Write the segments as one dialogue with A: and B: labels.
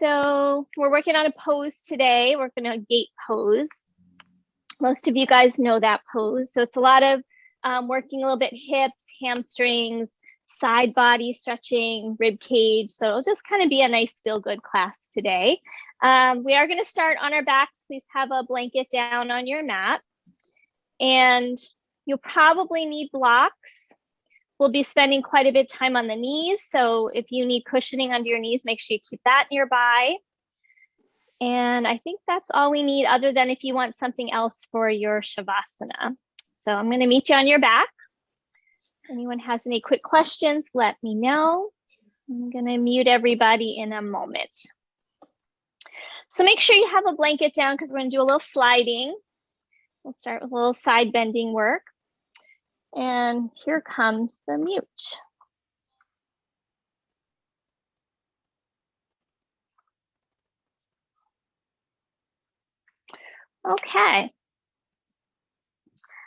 A: So we're working on a pose today. We're going to gate pose. Most of you guys know that pose. So it's a lot of working a little bit hips, hamstrings, side body stretching, rib cage. So it'll just kind of be a nice feel good class today. We are going to start on our backs. Please have a blanket down on your mat. And you'll probably need blocks. We'll be spending quite a bit of time on the knees. So if you need cushioning under your knees, make sure you keep that nearby. And I think that's all we need, other than if you want something else for your Shavasana. So I'm going to meet you on your back. If anyone has any quick questions, let me know. I'm going to mute everybody in a moment. So make sure you have a blanket down because we're going to do a little sliding. We'll start with a little side bending work. And here comes the mute. Okay.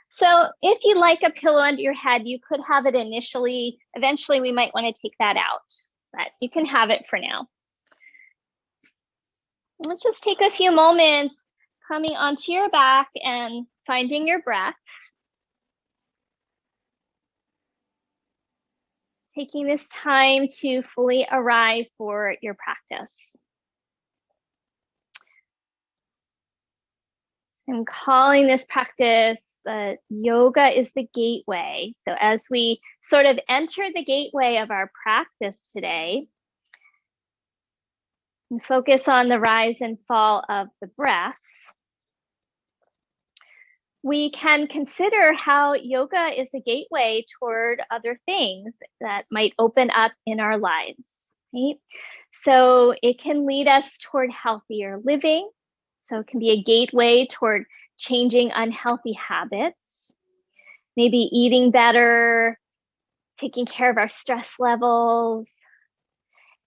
A: So if you like a pillow under your head, you could have it initially. Eventually, we might want to take that out, but you can have it for now. Let's just take a few moments coming onto your back and finding your breath. Taking this time to fully arrive for your practice. I'm calling this practice yoga is the gateway. So as we sort of enter the gateway of our practice today, and focus on the rise and fall of the breath, we can consider how yoga is a gateway toward other things that might open up in our lives, right? So it can lead us toward healthier living. So it can be a gateway toward changing unhealthy habits, maybe eating better, taking care of our stress levels.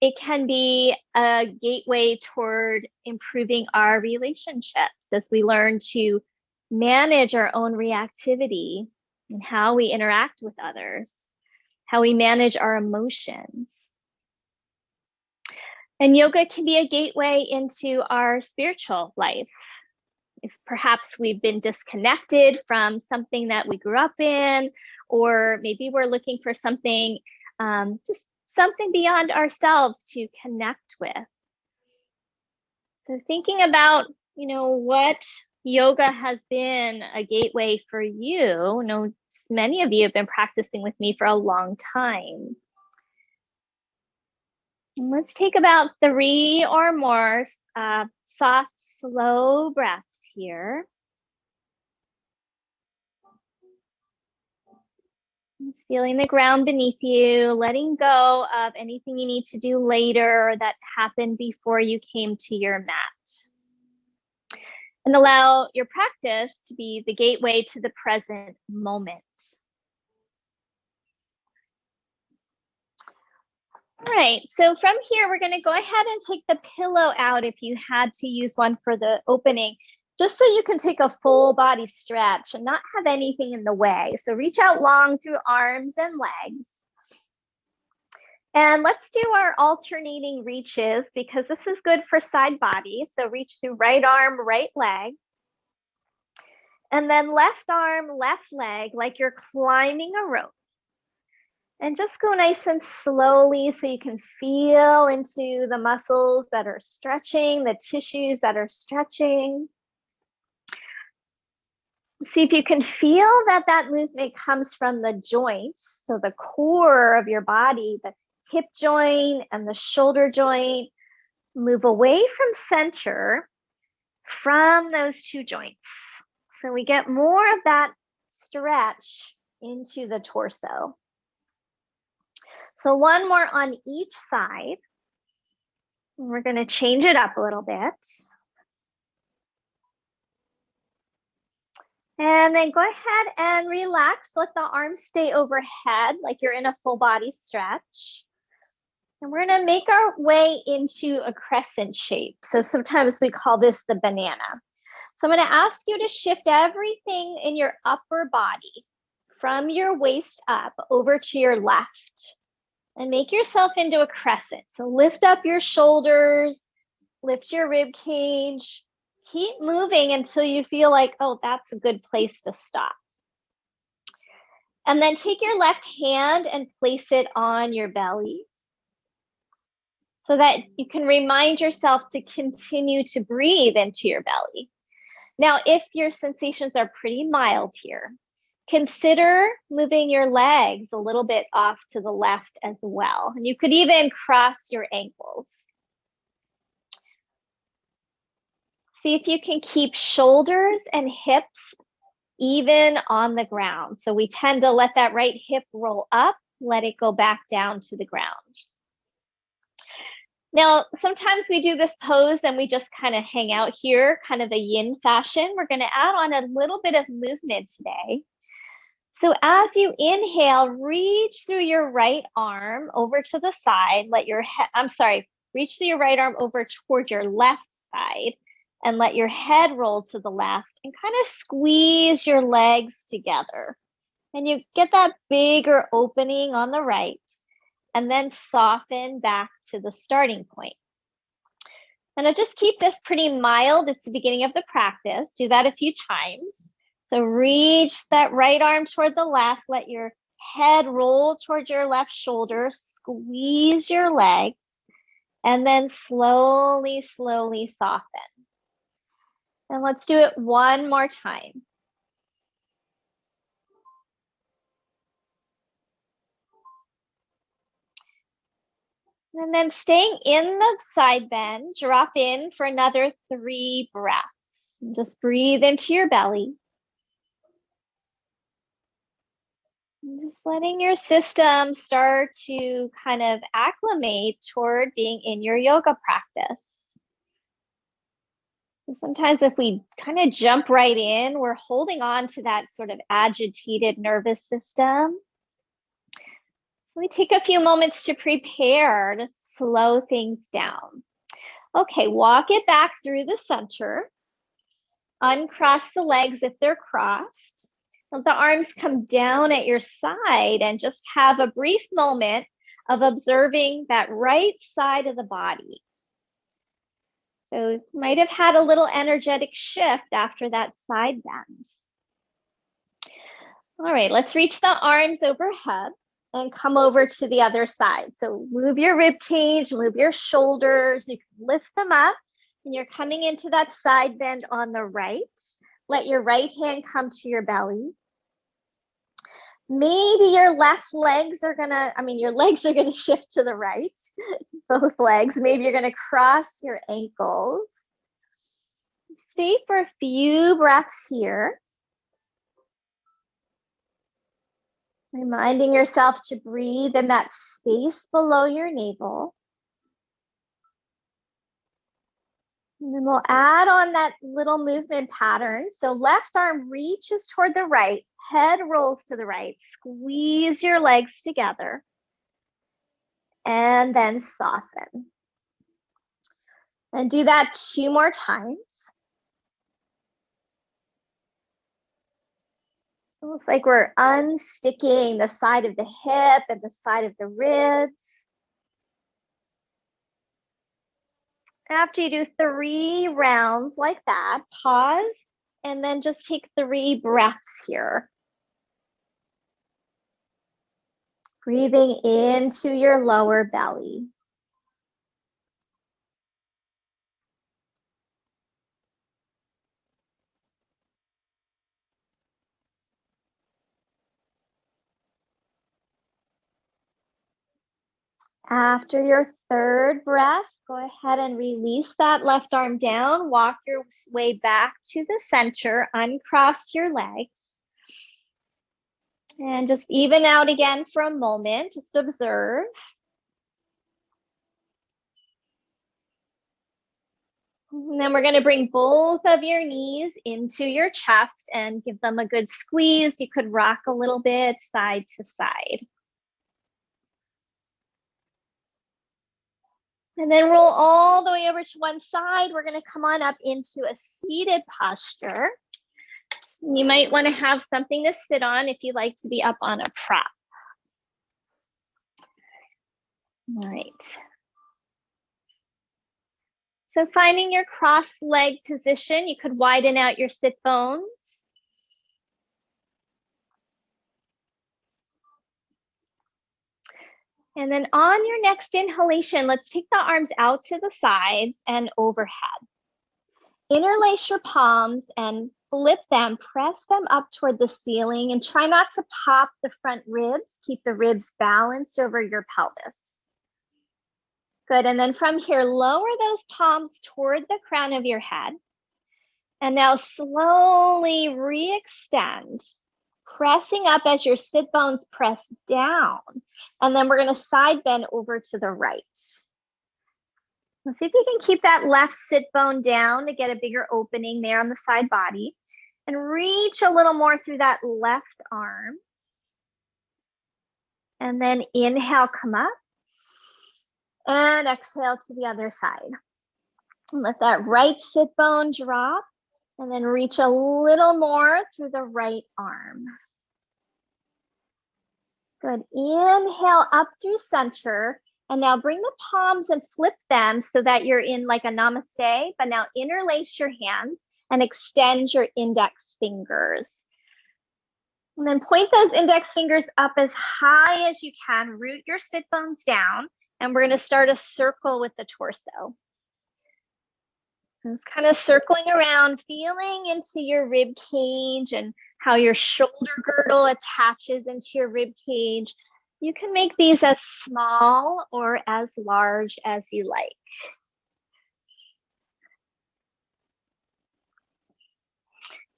A: It can be a gateway toward improving our relationships as we learn to manage our own reactivity and how we interact with others, how we manage our emotions. And yoga can be a gateway into our spiritual life. If perhaps we've been disconnected from something that we grew up in, or maybe we're looking for something, just something beyond ourselves to connect with. So thinking about, what yoga has been a gateway for you. I know many of you have been practicing with me for a long time. And let's take about 3 or more soft, slow breaths here. Just feeling the ground beneath you, letting go of anything you need to do later or that happened before you came to your mat. And allow your practice to be the gateway to the present moment. All right, so from here, we're going to go ahead and take the pillow out if you had to use one for the opening, just so you can take a full body stretch and not have anything in the way. So reach out long through arms and legs. And let's do our alternating reaches because this is good for side body. So reach through right arm, right leg. And then left arm, left leg, like you're climbing a rope. And just go nice and slowly so you can feel into the muscles that are stretching, the tissues that are stretching. See if you can feel that movement comes from the joints. So the core of your body, the hip joint and the shoulder joint, move away from center from those 2 joints. So we get more of that stretch into the torso. So one more on each side. We're going to change it up a little bit. And then go ahead and relax. Let the arms stay overhead like you're in a full body stretch. And we're going to make our way into a crescent shape. So sometimes we call this the banana. So I'm going to ask you to shift everything in your upper body from your waist up over to your left and make yourself into a crescent. So lift up your shoulders, Lift your rib cage. Keep moving until you feel like, oh, that's a good place to stop. And then take your left hand and place it on your belly so that you can remind yourself to continue to breathe into your belly. Now, if your sensations are pretty mild here, consider moving your legs a little bit off to the left as well. And you could even cross your ankles. See if you can keep shoulders and hips even on the ground. So we tend to let that right hip roll up, let it go back down to the ground. Now, sometimes we do this pose and we just kind of hang out here, kind of a yin fashion. We're going to add on a little bit of movement today. So as you inhale, reach through your right arm over to the side. Reach through your right arm over toward your left side and let your head roll to the left and kind of squeeze your legs together. And you get that bigger opening on the right and then soften back to the starting point. And I'll just keep this pretty mild. It's the beginning of the practice. Do that a few times. So reach that right arm toward the left, let your head roll toward your left shoulder, squeeze your legs, and then slowly, slowly soften. And let's do it one more time. And then staying in the side bend, drop in for another 3 breaths. And just breathe into your belly. And just letting your system start to kind of acclimate toward being in your yoga practice. And sometimes if we kind of jump right in, we're holding on to that sort of agitated nervous system. So we take a few moments to prepare to slow things down. Okay, walk it back through the center. Uncross the legs if they're crossed. Let the arms come down at your side and just have a brief moment of observing that right side of the body. So you might have had a little energetic shift after that side bend. All right, let's reach the arms overhead and come over to the other side. So move your rib cage, move your shoulders, you can lift them up, and you're coming into that side bend on the right. Let your right hand come to your belly. Maybe your left legs are your legs are gonna shift to the right, both legs. Maybe you're gonna cross your ankles. Stay for a few breaths here. Reminding yourself to breathe in that space below your navel. And then we'll add on that little movement pattern. So left arm reaches toward the right, head rolls to the right, squeeze your legs together, and then soften. And do that 2 more times. It's almost like we're unsticking the side of the hip and the side of the ribs. After you do 3 rounds like that, pause and then just take 3 breaths here. Breathing into your lower belly. After your 3rd breath, go ahead and release that left arm down. Walk your way back to the center. Uncross your legs. And just even out again for a moment. Just observe. And then we're going to bring both of your knees into your chest and give them a good squeeze. You could rock a little bit side to side. And then roll all the way over to one side. We're going to come on up into a seated posture. You might want to have something to sit on if you like to be up on a prop. All right. So finding your cross leg position, you could widen out your sit bones. And then on your next inhalation, let's take the arms out to the sides and overhead. Interlace your palms and flip them, press them up toward the ceiling, and try not to pop the front ribs. Keep the ribs balanced over your pelvis. Good, and then from here, lower those palms toward the crown of your head. And now slowly re-extend, pressing up as your sit bones press down. And then we're gonna side bend over to the right. Let's see if you can keep that left sit bone down to get a bigger opening there on the side body. And reach a little more through that left arm. And then inhale, come up. And exhale to the other side. And let that right sit bone drop. And then reach a little more through the right arm. Good. Inhale up through center. And now bring the palms and flip them so that you're in like a namaste. But now interlace your hands and extend your index fingers. And then point those index fingers up as high as you can. Root your sit bones down. And we're going to start a circle with the torso. So just kind of circling around, feeling into your rib cage and how your shoulder girdle attaches into your rib cage. You can make these as small or as large as you like.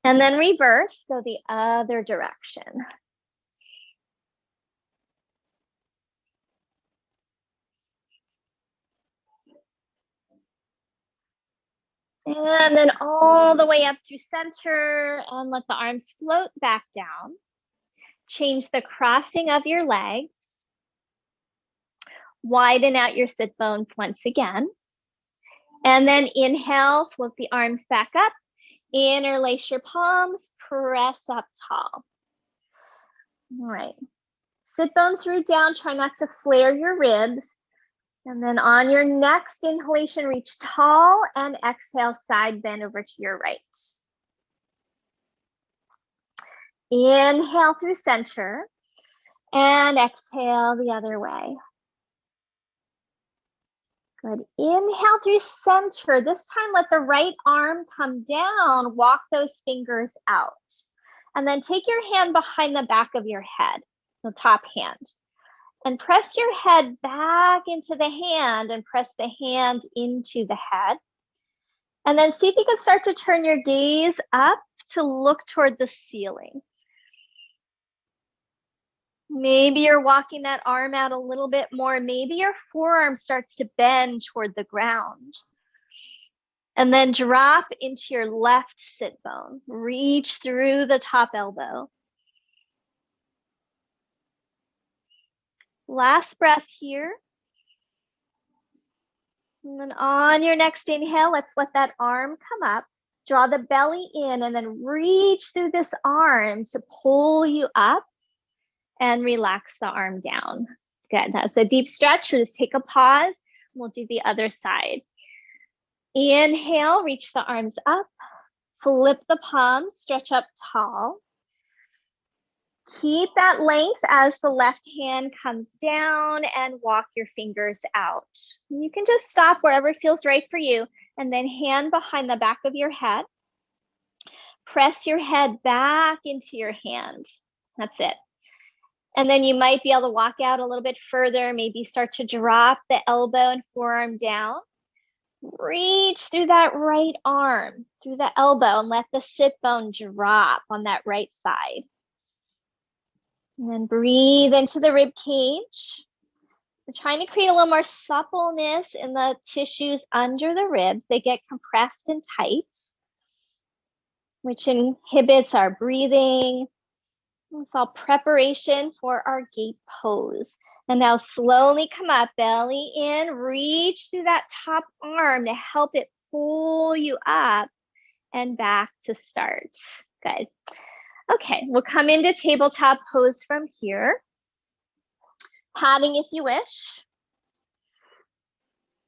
A: And then reverse, go the other direction. And then all the way up through center and let the arms float back down. Change the crossing of your legs. Widen out your sit bones once again. And then inhale, float the arms back up. Interlace your palms, press up tall. All right. Sit bones root down, try not to flare your ribs. And then on your next inhalation, reach tall and exhale, side bend over to your right. Inhale through center and exhale the other way. Good. Inhale through center. This time, let the right arm come down. Walk those fingers out. And then take your hand behind the back of your head, the top hand. And press your head back into the hand and press the hand into the head. And then see if you can start to turn your gaze up to look toward the ceiling. Maybe you're walking that arm out a little bit more. Maybe your forearm starts to bend toward the ground. And then drop into your left sit bone. Reach through the top elbow. Last breath here. And then on your next inhale, let's let that arm come up. Draw the belly in and then reach through this arm to pull you up and relax the arm down. Good, that's a deep stretch. So just take a pause. We'll do the other side. Inhale, reach the arms up. Flip the palms, stretch up tall. Keep that length as the left hand comes down and walk your fingers out. You can just stop wherever feels right for you. And then hand behind the back of your head. Press your head back into your hand. That's it. And then you might be able to walk out a little bit further, maybe start to drop the elbow and forearm down. Reach through that right arm, through the elbow, and let the sit bone drop on that right side. And then breathe into the rib cage. We're trying to create a little more suppleness in the tissues under the ribs. They get compressed and tight, which inhibits our breathing. It's all preparation for our gate pose. And now slowly come up, belly in, reach through that top arm to help it pull you up and back to start. Good. Okay, we'll come into tabletop pose from here. Padding if you wish.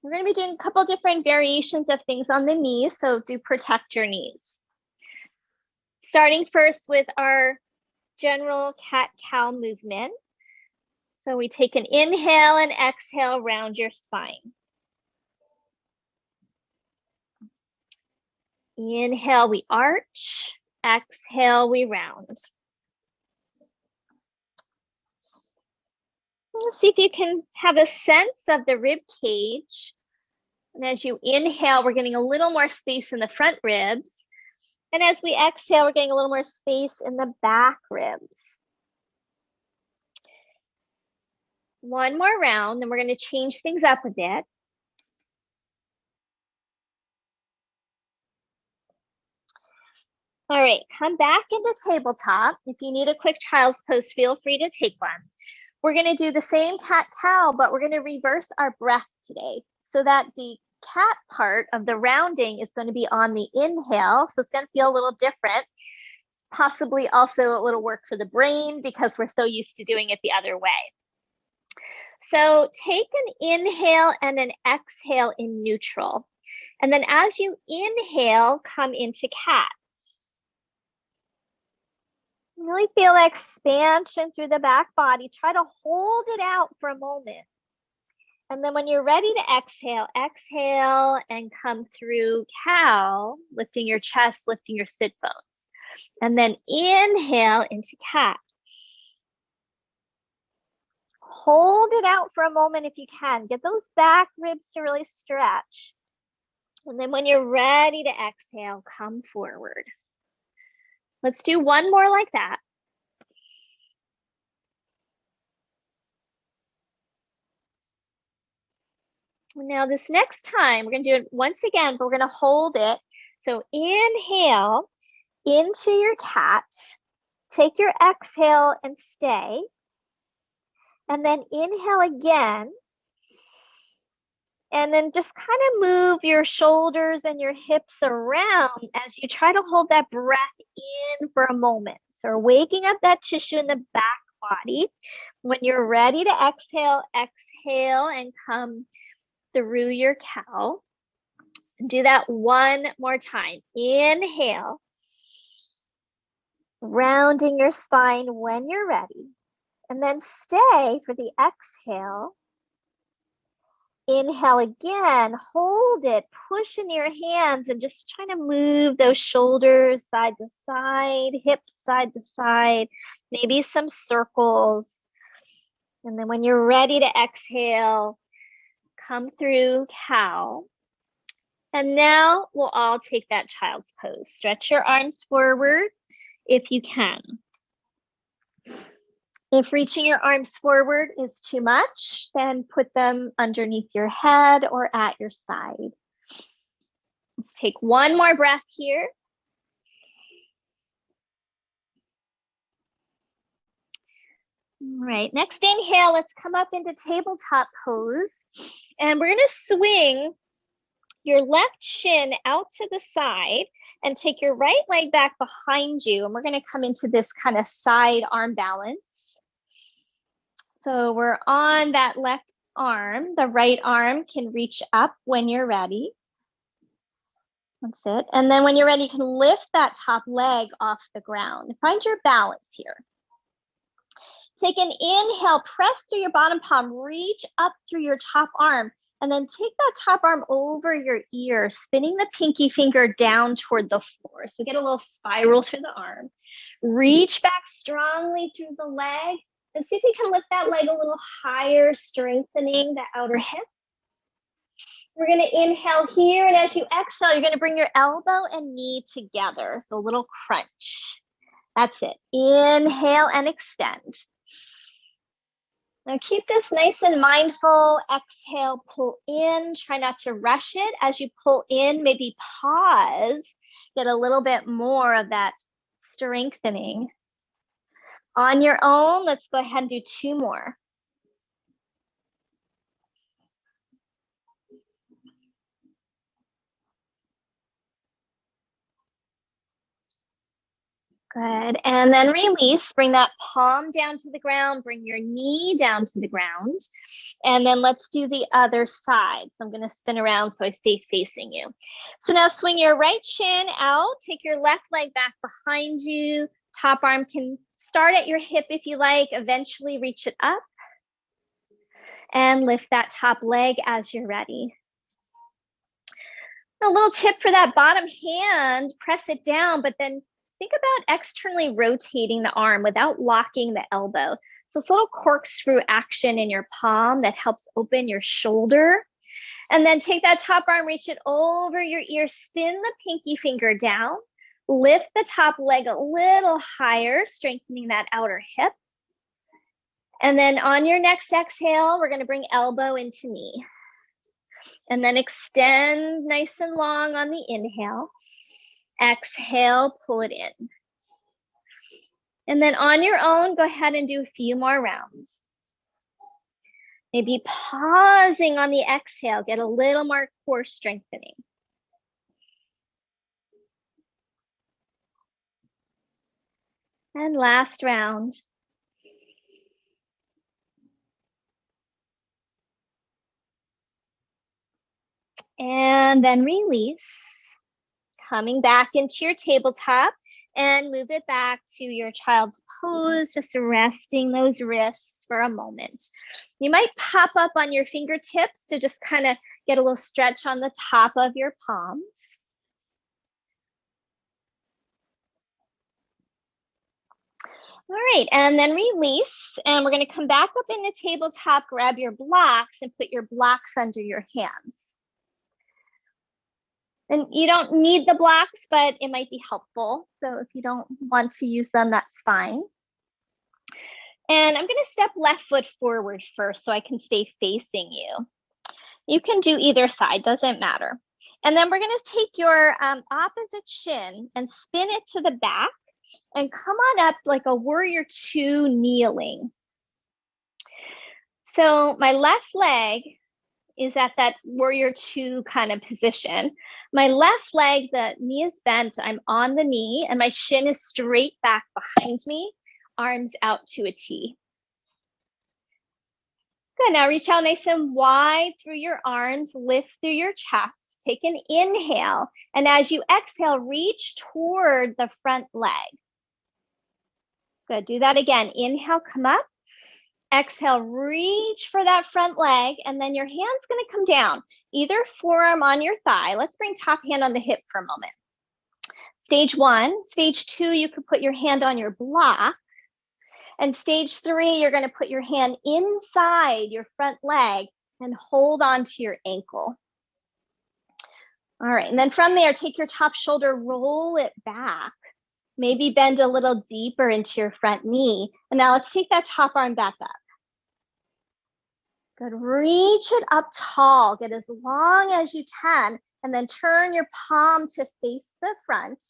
A: We're going to be doing a couple different variations of things on the knees, so do protect your knees. Starting first with our general cat-cow movement. So we take an inhale and exhale, round your spine. Inhale, we arch. Exhale, we round. Let's see if you can have a sense of the rib cage. And as you inhale, we're getting a little more space in the front ribs. And as we exhale, we're getting a little more space in the back ribs. One more round, then we're going to change things up a bit. All right, come back into tabletop. If you need a quick child's pose, feel free to take one. We're going to do the same cat-cow, but we're going to reverse our breath today so that the cat part of the rounding is going to be on the inhale. So it's going to feel a little different. Possibly also a little work for the brain because we're so used to doing it the other way. So take an inhale and an exhale in neutral. And then as you inhale, come into cat. Really feel expansion through the back body. Try to hold it out for a moment. And then when you're ready to exhale, exhale and come through cow, lifting your chest, lifting your sit bones. And then inhale into cat. Hold it out for a moment if you can. Get those back ribs to really stretch. And then when you're ready to exhale, come forward. Let's do one more like that. Now this next time, we're going to do it once again, but we're going to hold it. So inhale into your cat. Take your exhale and stay. And then inhale again. And then just kind of move your shoulders and your hips around as you try to hold that breath in for a moment. So we're waking up that tissue in the back body. When you're ready to exhale, exhale and come through your cow. Do that one more time. Inhale. Rounding your spine when you're ready. And then stay for the exhale. Inhale again, hold it, push in your hands and just trying to move those shoulders side to side, hips side to side, maybe some circles. And then when you're ready to exhale, come through cow. And now we'll all take that child's pose. Stretch your arms forward if you can. If reaching your arms forward is too much, then put them underneath your head or at your side. Let's take one more breath here. All right, next inhale, let's come up into tabletop pose. And we're gonna swing your left shin out to the side and take your right leg back behind you. And we're gonna come into this kind of side arm balance. So we're on that left arm. The right arm can reach up when you're ready. That's it. And then when you're ready, you can lift that top leg off the ground. Find your balance here. Take an inhale, press through your bottom palm, reach up through your top arm, and then take that top arm over your ear, spinning the pinky finger down toward the floor. So we get a little spiral through the arm. Reach back strongly through the leg. And see if you can lift that leg a little higher, strengthening the outer hip. We're going to inhale here, and as you exhale, you're going to bring your elbow and knee together. So a little crunch. That's it. Inhale and extend. Now keep this nice and mindful. Exhale, pull in. Try not to rush it. As you pull in, maybe pause. Get a little bit more of that strengthening. On your own, let's go ahead and do two more. Good. And then release. Bring that palm down to the ground. Bring your knee down to the ground. And then let's do the other side. So I'm going to spin around so I stay facing you. So now swing your right shin out. Take your left leg back behind you. Top arm can start at your hip if you like. Eventually reach it up. And lift that top leg as you're ready. A little tip for that bottom hand, press it down, but then think about externally rotating the arm without locking the elbow. So it's a little corkscrew action in your palm that helps open your shoulder. And then take that top arm, reach it over your ear, spin the pinky finger down, lift the top leg a little higher, strengthening that outer hip. And then on your next exhale, we're going to bring elbow into knee. And then extend nice and long on the inhale. Exhale, pull it in. And then on your own, go ahead and do a few more rounds. Maybe pausing on the exhale, get a little more core strengthening. And last round. And then release, coming back into your tabletop and move it back to your child's pose, just resting those wrists for a moment. You might pop up on your fingertips to just kind of get a little stretch on the top of your palms. All right, and then release, and we're going to come back up in the tabletop, grab your blocks and put your blocks under your hands. And you don't need the blocks, but it might be helpful. So if you don't want to use them, that's fine. And I'm going to step left foot forward first so I can stay facing you. You can do either side, doesn't matter. And then we're going to take your opposite shin and spin it to the back and come on up like a warrior two kneeling. So my left leg is at that warrior two kind of position. My left leg, the knee is bent, I'm on the knee, and my shin is straight back behind me, arms out to a T. Good, now reach out nice and wide through your arms, lift through your chest, take an inhale, and as you exhale, reach toward the front leg. Good, do that again. Inhale, come up. Exhale, reach for that front leg, and then your hand's going to come down, either forearm on your thigh. Let's bring top hand on the hip for a moment. Stage one. Stage two, you could put your hand on your block. And stage three, you're going to put your hand inside your front leg and hold on to your ankle. All right, and then from there, take your top shoulder, roll it back. Maybe bend a little deeper into your front knee. And now let's take that top arm back up. Good, reach it up tall, get as long as you can, and then turn your palm to face the front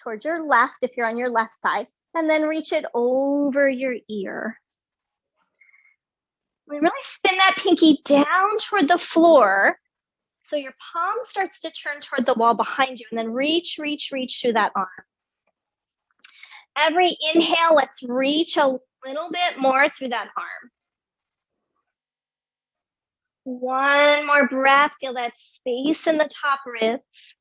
A: towards your left if you're on your left side, and then reach it over your ear. We really spin that pinky down toward the floor so your palm starts to turn toward the wall behind you, and then reach, reach, reach through that arm. Every inhale, let's reach a little bit more through that arm. One more breath, feel that space in the top ribs.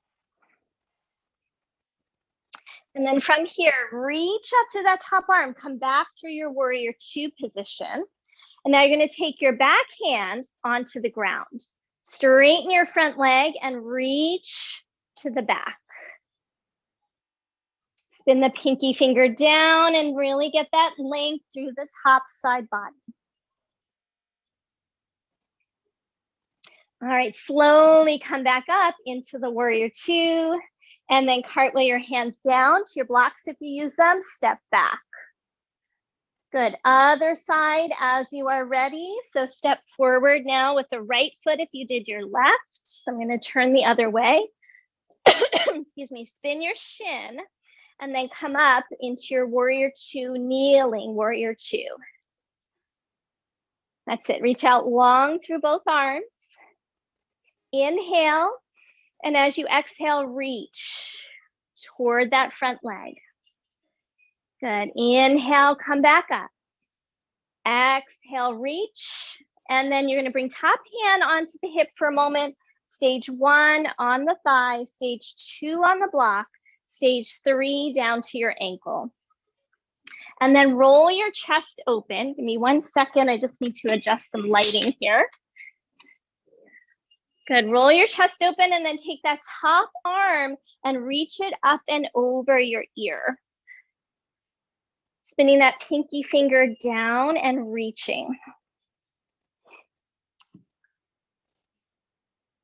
A: And then from here, reach up to that top arm, come back through your warrior two position. And now you're going to take your back hand onto the ground. Straighten your front leg and reach to the back. Spin the pinky finger down and really get that length through the top side body. All right, slowly come back up into the warrior two, and then cartwheel your hands down to your blocks if you use them, step back. Good, other side as you are ready. So step forward now with the right foot if you did your left. So I'm gonna turn the other way. Excuse me, spin your shin, and then come up into your warrior two, kneeling warrior two. That's it, reach out long through both arms. Inhale, and as you exhale, reach toward that front leg. Good. Inhale, come back up. Exhale, reach. And then you're going to bring top hand onto the hip for a moment. Stage 1 on the thigh, stage 2 on the block, stage 3 down to your ankle. And then roll your chest open. Give me 1 second. I just need to adjust some lighting here. Good. Roll your chest open and then take that top arm and reach it up and over your ear. Spinning that pinky finger down and reaching.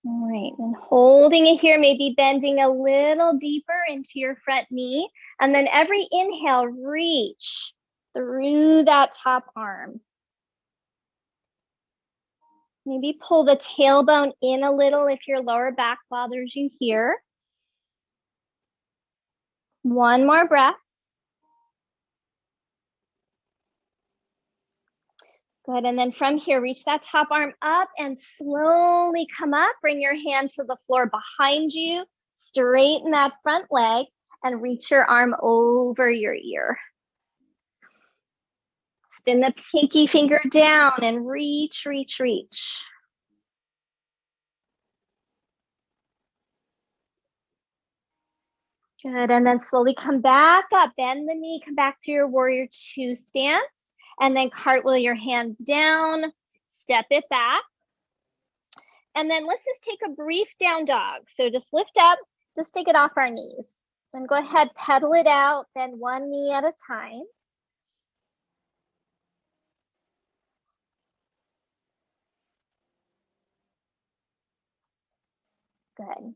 A: All right, and holding it here, maybe bending a little deeper into your front knee. And then every inhale, reach through that top arm. Maybe pull the tailbone in a little if your lower back bothers you here. 1 more breath. Good, and then from here, reach that top arm up and slowly come up. Bring your hand to the floor behind you. Straighten that front leg and reach your arm over your ear. Spin the pinky finger down and reach, reach, reach. Good, and then slowly come back up. Bend the knee, come back to your warrior 2 stance. And then cartwheel your hands down, step it back. And then let's just take a brief down dog. So just lift up, just take it off our knees. And go ahead, pedal it out, bend 1 knee at a time. Good.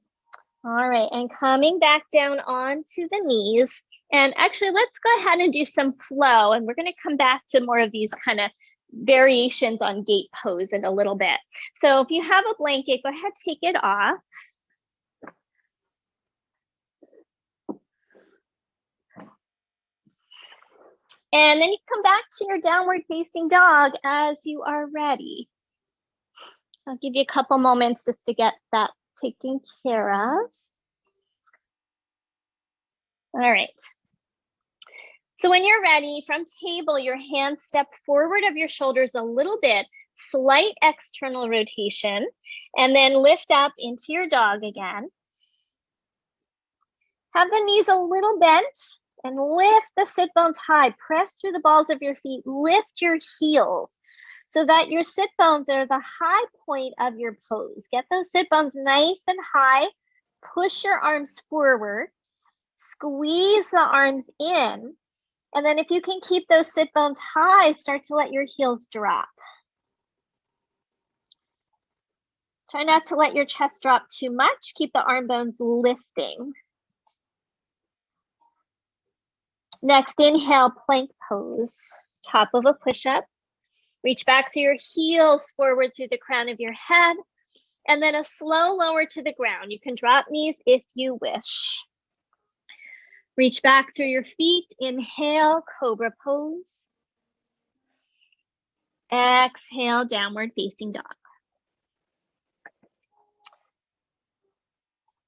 A: All right, and coming back down onto the knees. And actually, let's go ahead and do some flow. And we're going to come back to more of these kind of variations on gate pose in a little bit. So if you have a blanket, go ahead, take it off. And then you come back to your downward facing dog as you are ready. I'll give you a couple moments just to get that taken care of. All right. So when you're ready, from table, your hands step forward of your shoulders a little bit, slight external rotation, and then lift up into your dog again. Have the knees a little bent and lift the sit bones high. Press through the balls of your feet, lift your heels so that your sit bones are the high point of your pose. Get those sit bones nice and high. Push your arms forward. Squeeze the arms in. And then if you can keep those sit bones high, start to let your heels drop. Try not to let your chest drop too much. Keep the arm bones lifting. Next, inhale, plank pose. Top of a push-up. Reach back through your heels forward through the crown of your head. And then a slow lower to the ground. You can drop knees if you wish. Reach back through your feet. Inhale, cobra pose. Exhale, downward facing dog.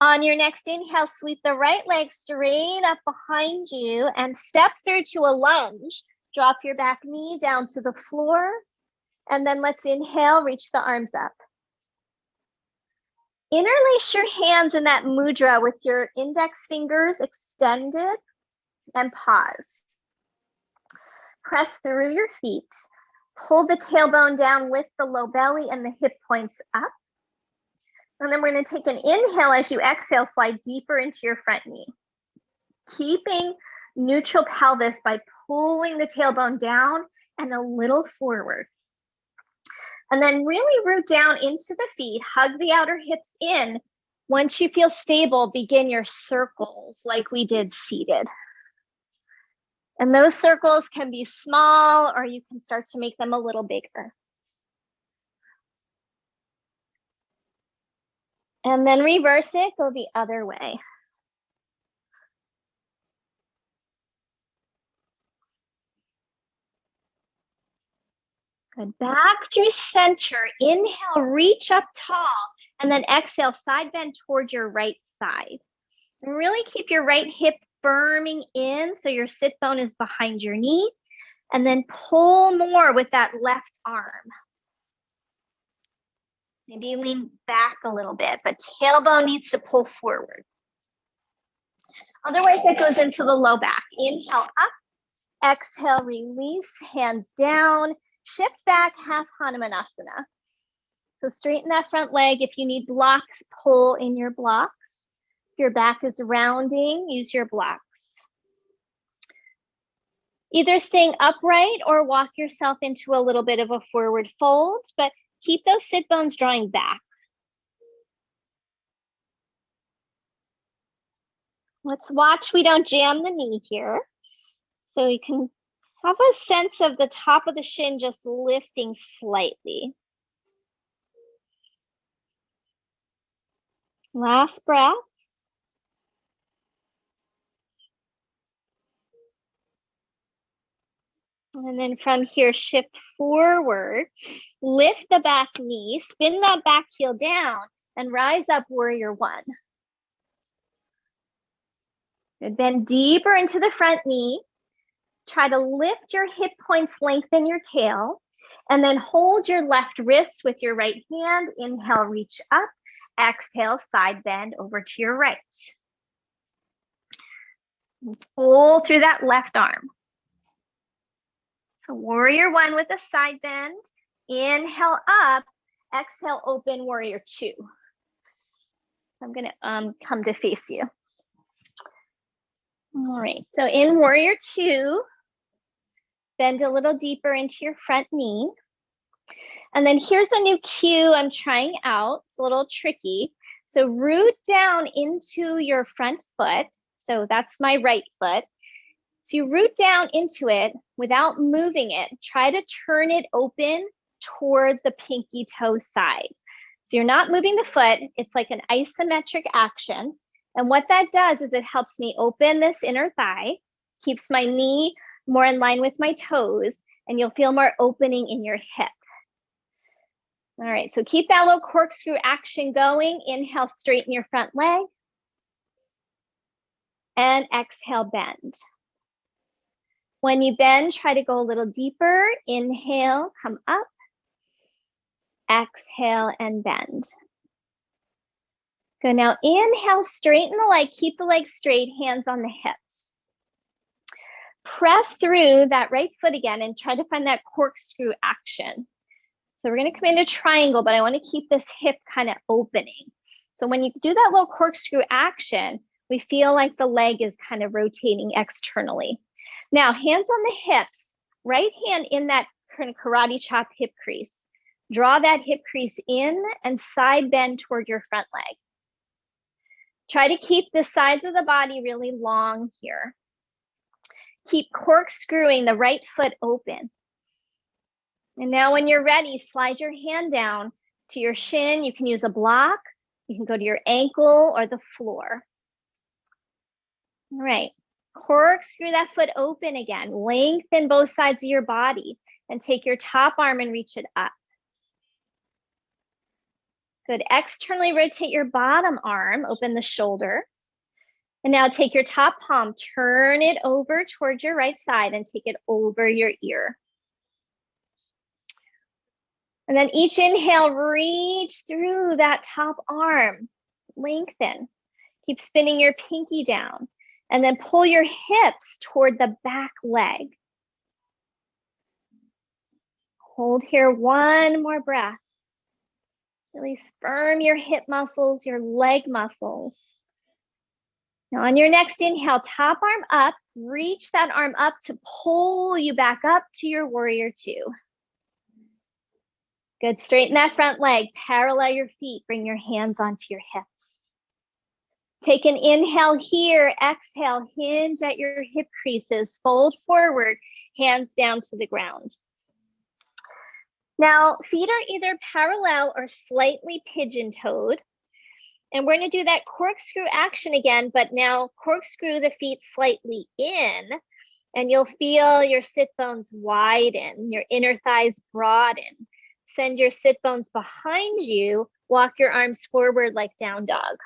A: On your next inhale, sweep the right leg straight up behind you and step through to a lunge. Drop your back knee down to the floor. And then let's inhale, reach the arms up. Interlace your hands in that mudra with your index fingers extended and pause. Press through your feet. Pull the tailbone down, lift the low belly and the hip points up. And then we're going to take an inhale as you exhale, slide deeper into your front knee. Keeping neutral pelvis by pulling the tailbone down and a little forward. And then really root down into the feet, hug the outer hips in. Once you feel stable, begin your circles like we did seated. And those circles can be small or you can start to make them a little bigger. And then reverse it, go the other way. Good, back through center. Inhale, reach up tall, and then exhale, side bend toward your right side. And really keep your right hip firming in so your sit bone is behind your knee, and then pull more with that left arm. Maybe you lean back a little bit, but tailbone needs to pull forward. Otherwise, that goes into the low back. Inhale up, exhale, release, hands down, shift back, half Hanumanasana. So straighten that front leg. If you need blocks, pull in your blocks. If your back is rounding, use your blocks. Either staying upright or walk yourself into a little bit of a forward fold, but keep those sit bones drawing back. Let's watch we don't jam the knee here. So you can have a sense of the top of the shin just lifting slightly. Last breath. And then from here, shift forward, lift the back knee, spin that back heel down, and rise up, warrior one. Good. Bend deeper into the front knee. Try to lift your hip points, lengthen your tail, and then hold your left wrist with your right hand. Inhale, reach up. Exhale, side bend over to your right. Pull through that left arm. So warrior one with a side bend. Inhale up. Exhale, open, warrior two. I'm going to come to face you. All right, so in warrior two, bend a little deeper into your front knee. And then here's a new cue I'm trying out. It's a little tricky. So root down into your front foot. So that's my right foot. So you root down into it without moving it. Try to turn it open toward the pinky toe side. So you're not moving the foot. It's like an isometric action. And what that does is it helps me open this inner thigh, keeps my knee more in line with my toes, and you'll feel more opening in your hip. All right, so keep that little corkscrew action going. Inhale, straighten your front leg. And exhale, bend. When you bend, try to go a little deeper. Inhale, come up. Exhale and bend. Good, now inhale, straighten the leg, keep the leg straight, hands on the hips. Press through that right foot again and try to find that corkscrew action. So we're gonna come into triangle, but I wanna keep this hip kind of opening. So when you do that little corkscrew action, we feel like the leg is kind of rotating externally. Now, hands on the hips, right hand in that kind of karate chop hip crease. Draw that hip crease in and side bend toward your front leg. Try to keep the sides of the body really long here. Keep corkscrewing the right foot open. And now when you're ready, slide your hand down to your shin. You can use a block. You can go to your ankle or the floor. All right, corkscrew that foot open again. Lengthen both sides of your body and take your top arm and reach it up. Good, externally rotate your bottom arm, open the shoulder. And now take your top palm, turn it over towards your right side and take it over your ear. And then each inhale, reach through that top arm, lengthen. Keep spinning your pinky down and then pull your hips toward the back leg. Hold here, one more breath. Really firm your hip muscles, your leg muscles. Now on your next inhale, top arm up, reach that arm up to pull you back up to your warrior two. Good, straighten that front leg, parallel your feet, bring your hands onto your hips. Take an inhale here, exhale, hinge at your hip creases, fold forward, hands down to the ground. Now, feet are either parallel or slightly pigeon-toed. And we're gonna do that corkscrew action again, but now corkscrew the feet slightly in, and you'll feel your sit bones widen, your inner thighs broaden. Send your sit bones behind you, walk your arms forward like down dog.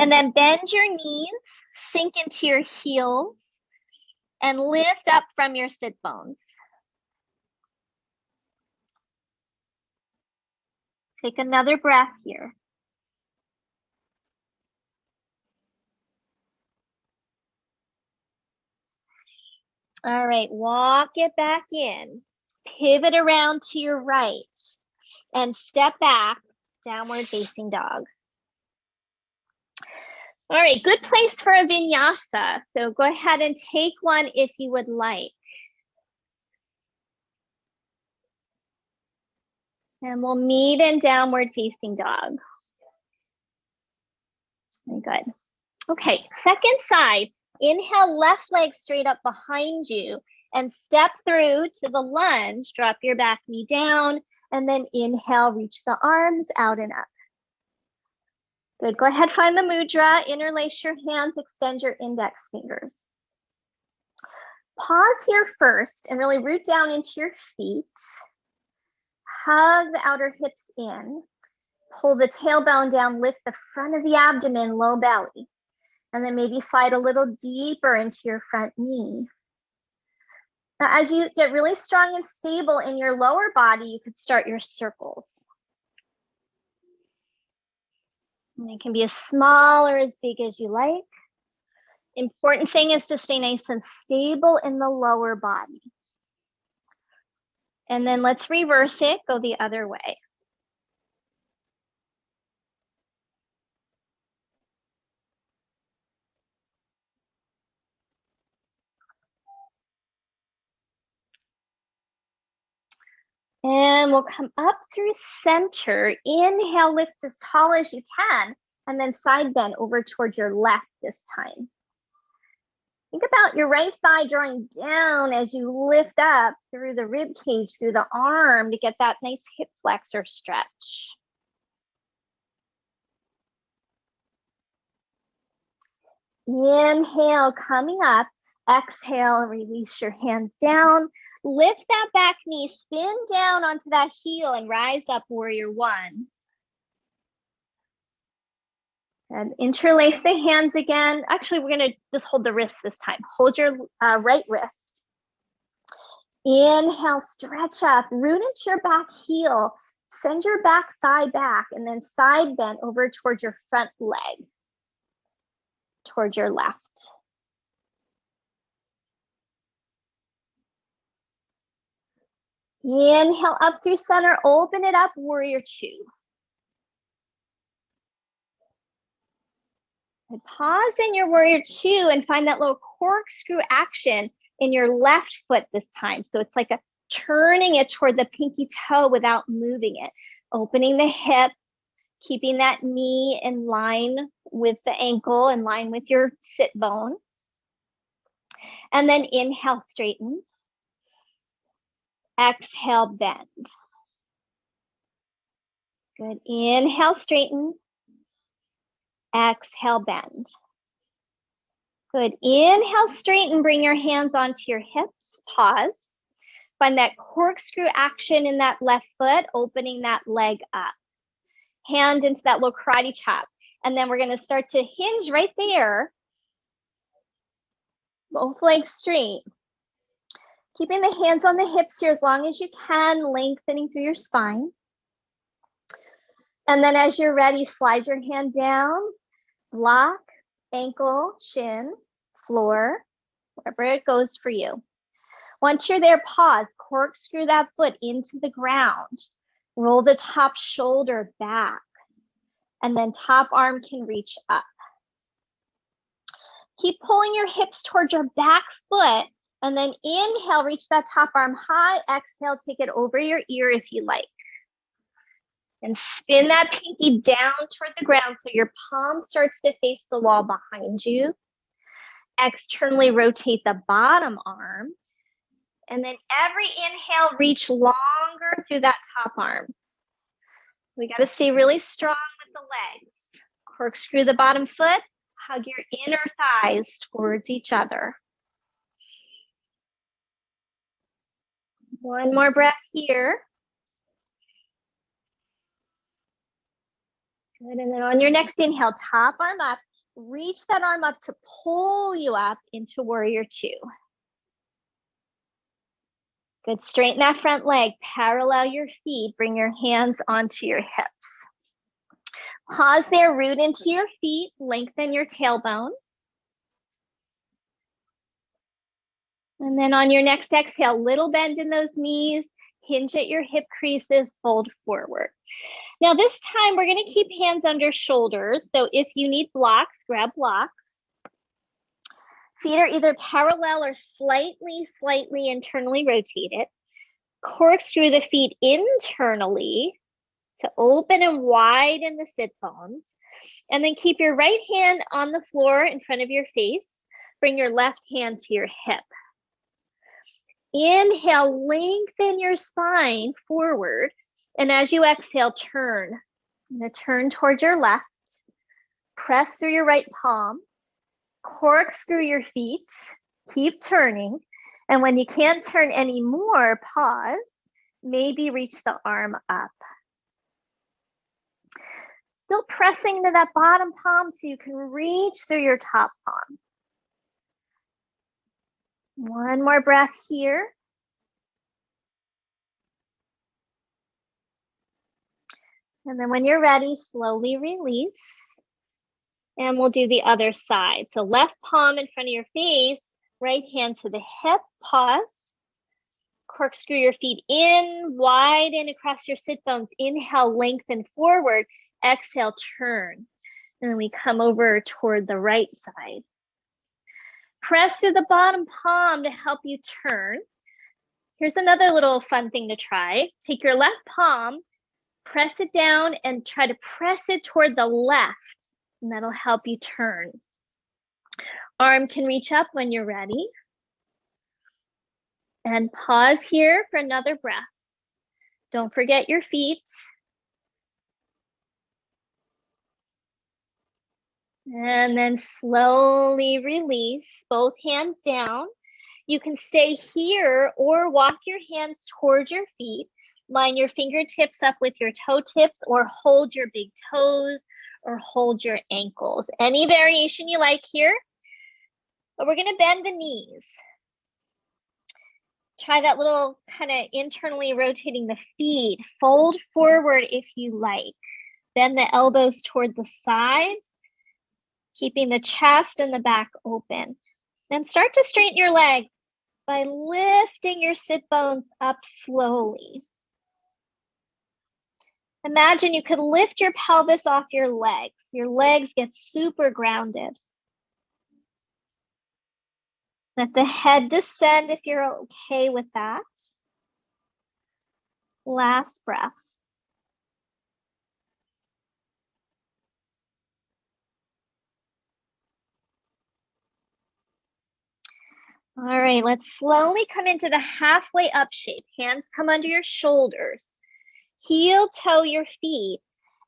A: And then bend your knees, sink into your heels, and lift up from your sit bones. Take another breath here. All right, walk it back in. Pivot around to your right and step back, downward facing dog. All right, good place for a vinyasa. So go ahead and take one if you would like. And we'll meet in downward facing dog. Very good. Okay, second side. Inhale, left leg straight up behind you and step through to the lunge. Drop your back knee down and then inhale, reach the arms out and up. Good, go ahead, find the mudra, interlace your hands, extend your index fingers. Pause here first and really root down into your feet. Hug the outer hips in. Pull the tailbone down, lift the front of the abdomen, low belly. And then maybe slide a little deeper into your front knee. Now, as you get really strong and stable in your lower body, you could start your circles. And they can be as small or as big as you like. Important thing is to stay nice and stable in the lower body. And then let's reverse it, go the other way. And we'll come up through center. Inhale, lift as tall as you can, and then side bend over towards your left this time. Think about your right side drawing down as you lift up through the rib cage, through the arm to get that nice hip flexor stretch. Inhale, coming up. Exhale, release your hands down. Lift that back knee, spin down onto that heel and rise up, warrior one. And interlace the hands again. Actually, we're gonna just hold the wrists this time. Hold your right wrist. Inhale, stretch up, root into your back heel. Send your back thigh back and then side bend over towards your front leg, towards your left. Inhale up through center, open it up, warrior two. And pause in your warrior two and find that little corkscrew action in your left foot this time. So it's like a turning it toward the pinky toe without moving it. Opening the hip, keeping that knee in line with the ankle, in line with your sit bone. And then inhale, straighten. Exhale, bend. Good. Inhale, straighten. Exhale, bend. Good. Inhale, straighten. Bring your hands onto your hips. Pause. Find that corkscrew action in that left foot, opening that leg up. Hand into that little karate chop. And then we're going to start to hinge right there. Both legs straight. Keeping the hands on the hips here as long as you can, lengthening through your spine. And then as you're ready, slide your hand down, block, ankle, shin, floor, wherever it goes for you. Once you're there, pause, corkscrew that foot into the ground. Roll the top shoulder back, and then top arm can reach up. Keep pulling your hips towards your back foot, and then inhale, reach that top arm high. Exhale, take it over your ear if you like. And spin that pinky down toward the ground so your palm starts to face the wall behind you. Externally rotate the bottom arm. And then every inhale, reach longer through that top arm. We got to stay really strong with the legs. Corkscrew the bottom foot, hug your inner thighs towards each other. One more breath here. Good, and then on your next inhale, top arm up, Reach that arm up to pull you up into warrior two. Good, straighten that front leg, parallel your feet, bring your hands onto your hips. Pause there, root into your feet, lengthen your tailbone. And then on your next exhale, little bend in those knees, hinge at your hip creases, fold forward. Now this time we're gonna keep hands under shoulders. So if you need blocks, grab blocks. Feet are either parallel or slightly internally rotated. Corkscrew the feet internally to open and widen the sit bones. And then keep your right hand on the floor in front of your face. Bring your left hand to your hip. Inhale, lengthen your spine forward. And as you exhale, turn. I'm gonna turn towards your left. Press through your right palm. Corkscrew your feet. Keep turning. And when you can't turn anymore, pause. Maybe reach the arm up. Still pressing to that bottom palm so you can reach through your top palm. One more breath here. And then when you're ready, slowly release. And we'll do the other side. So left palm in front of your face, right hand to the hip, pause. Corkscrew your feet in, widen across your sit bones. Inhale, lengthen forward. Exhale, turn. And then we come over toward the right side. Press through the bottom palm to help you turn. Here's another little fun thing to try. Take your left palm, press it down, and try to press it toward the left. And that'll help you turn. Arm can reach up when you're ready. And pause here for another breath. Don't forget your feet. And then slowly release, both hands down. You can stay here or walk your hands towards your feet. Line your fingertips up with your toe tips or hold your big toes or hold your ankles. Any variation you like here. But we're gonna bend the knees. Try that little kind of internally rotating the feet. Fold forward if you like. Bend the elbows toward the sides, keeping the chest and the back open. Then start to straighten your legs by lifting your sit bones up slowly. Imagine you could lift your pelvis off your legs. Your legs get super grounded. Let the head descend if you're okay with that. Last breath. All right, let's slowly come into the halfway up shape. Hands come under your shoulders. Heel toe your feet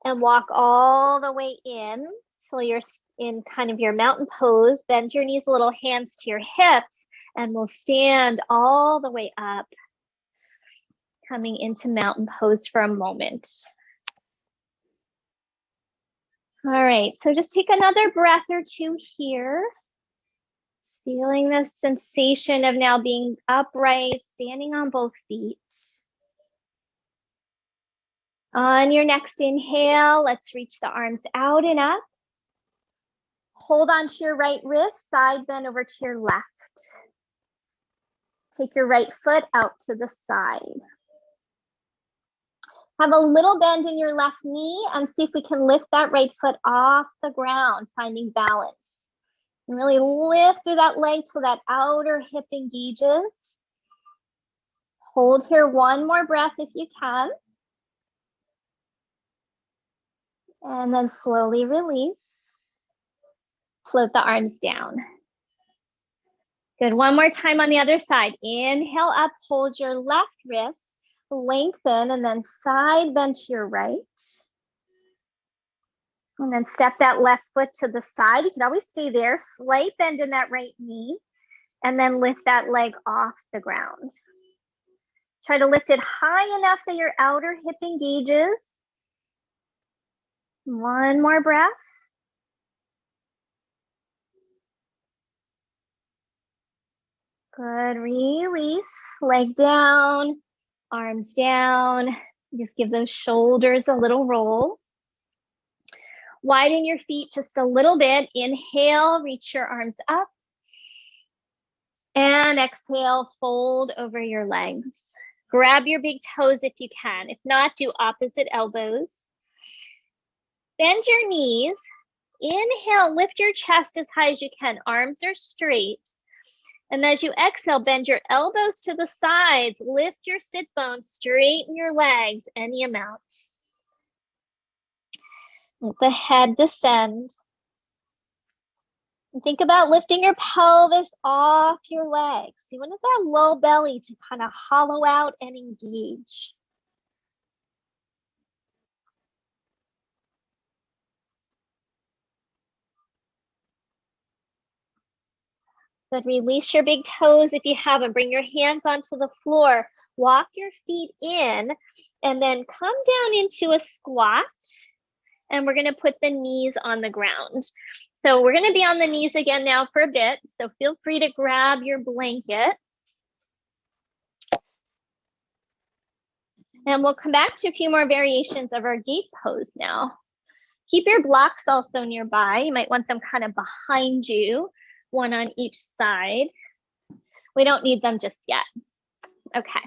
A: and walk all the way in till you're in kind of your mountain pose. Bend your knees a little, hands to your hips, and we'll stand all the way up, coming into mountain pose for a moment. All right, so just take another breath or two here. Just feeling the sensation of now being upright, standing on both feet. On your next inhale, let's reach the arms out and up. Hold on to your right wrist, side bend over to your left. Take your right foot out to the side. Have a little bend in your left knee and see if we can lift that right foot off the ground, finding balance. And really lift through that leg so that outer hip engages. Hold here one more breath if you can. And then slowly release. Float the arms down. Good, one more time on the other side. Inhale up, hold your left wrist, lengthen, and then side bend to your right. And then step that left foot to the side. You can always stay there, slight bend in that right knee, and then lift that leg off the ground. Try to lift it high enough that your outer hip engages. One more breath. Good, release, leg down, arms down. Just give those shoulders a little roll. Widen your feet just a little bit. Inhale, reach your arms up. And exhale, fold over your legs. Grab your big toes if you can. If not, do opposite elbows. Bend your knees. Inhale, lift your chest as high as you can. Arms are straight. And as you exhale, bend your elbows to the sides. Lift your sit bones, straighten your legs any amount. Let the head descend. And think about lifting your pelvis off your legs. You want that low belly to kind of hollow out and engage. Good, release your big toes if you haven't. Bring your hands onto the floor. Walk your feet in and then come down into a squat. And we're gonna put the knees on the ground. So we're gonna be on the knees again now for a bit. So feel free to grab your blanket. And we'll come back to a few more variations of our gate pose now. Keep your blocks also nearby. You might want them kind of behind you, one on each side. We don't need them just yet. Okay.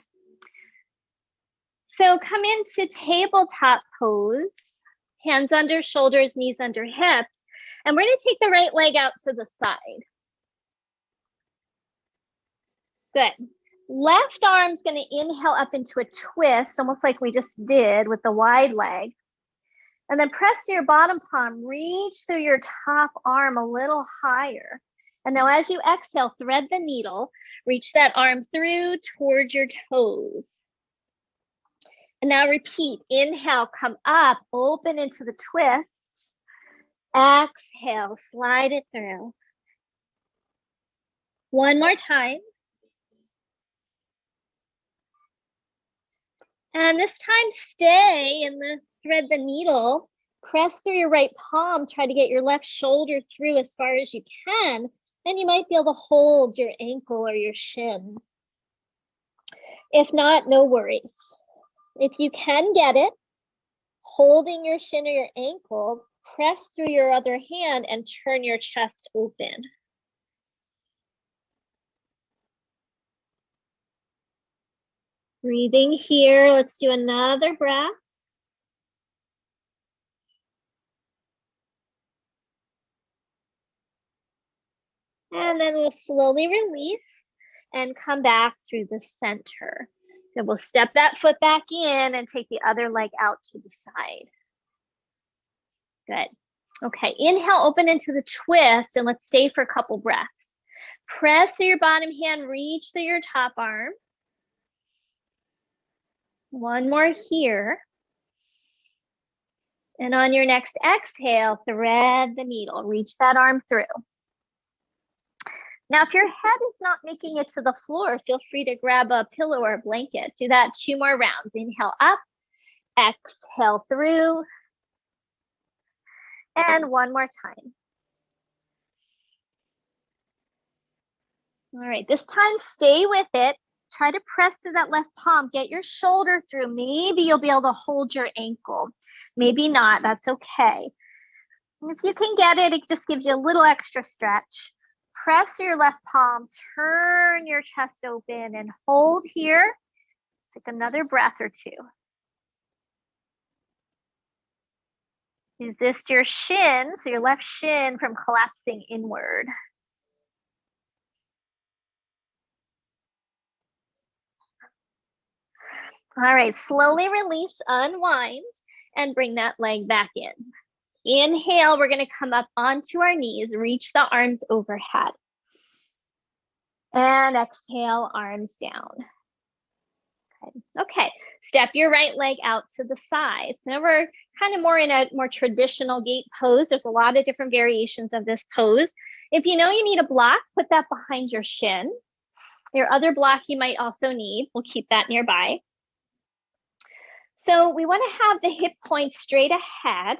A: So come into tabletop pose, hands under shoulders, knees under hips. And we're gonna take the right leg out to the side. Good. Left arm's gonna inhale up into a twist, almost like we just did with the wide leg. And then press to your bottom palm, reach through your top arm a little higher. And now as you exhale, thread the needle, reach that arm through towards your toes. And now repeat, inhale, come up, open into the twist. Exhale, slide it through. One more time. And this time stay in the thread the needle, press through your right palm, try to get your left shoulder through as far as you can, and you might be able to hold your ankle or your shin. If not, no worries. If you can get it, holding your shin or your ankle, press through your other hand and turn your chest open. Breathing here, let's do another breath. And then we'll slowly release and come back through the center. Then we'll step that foot back in and take the other leg out to the side. Good. Okay, inhale, open into the twist, and let's stay for a couple breaths. Press through your bottom hand, reach through your top arm. One more here. And on your next exhale, thread the needle, reach that arm through. Now, if your head is not making it to the floor, feel free to grab a pillow or a blanket. Do that 2 more rounds. Inhale up, exhale through, and one more time. All right, this time stay with it. Try to press through that left palm, get your shoulder through. Maybe you'll be able to hold your ankle. Maybe not, that's okay. If you can get it, it just gives you a little extra stretch. Press through your left palm, turn your chest open and hold here. Take another breath or 2. Resist your shin, so your left shin from collapsing inward. All right, slowly release, unwind, and bring that leg back in. Inhale, we're gonna come up onto our knees, reach the arms overhead. And exhale, arms down. Okay, step your right leg out to the side. So now we're kind of more in a more traditional gate pose. There's a lot of different variations of this pose. If you know you need a block, put that behind your shin. Your other block you might also need, we'll keep that nearby. So we want to have the hip points straight ahead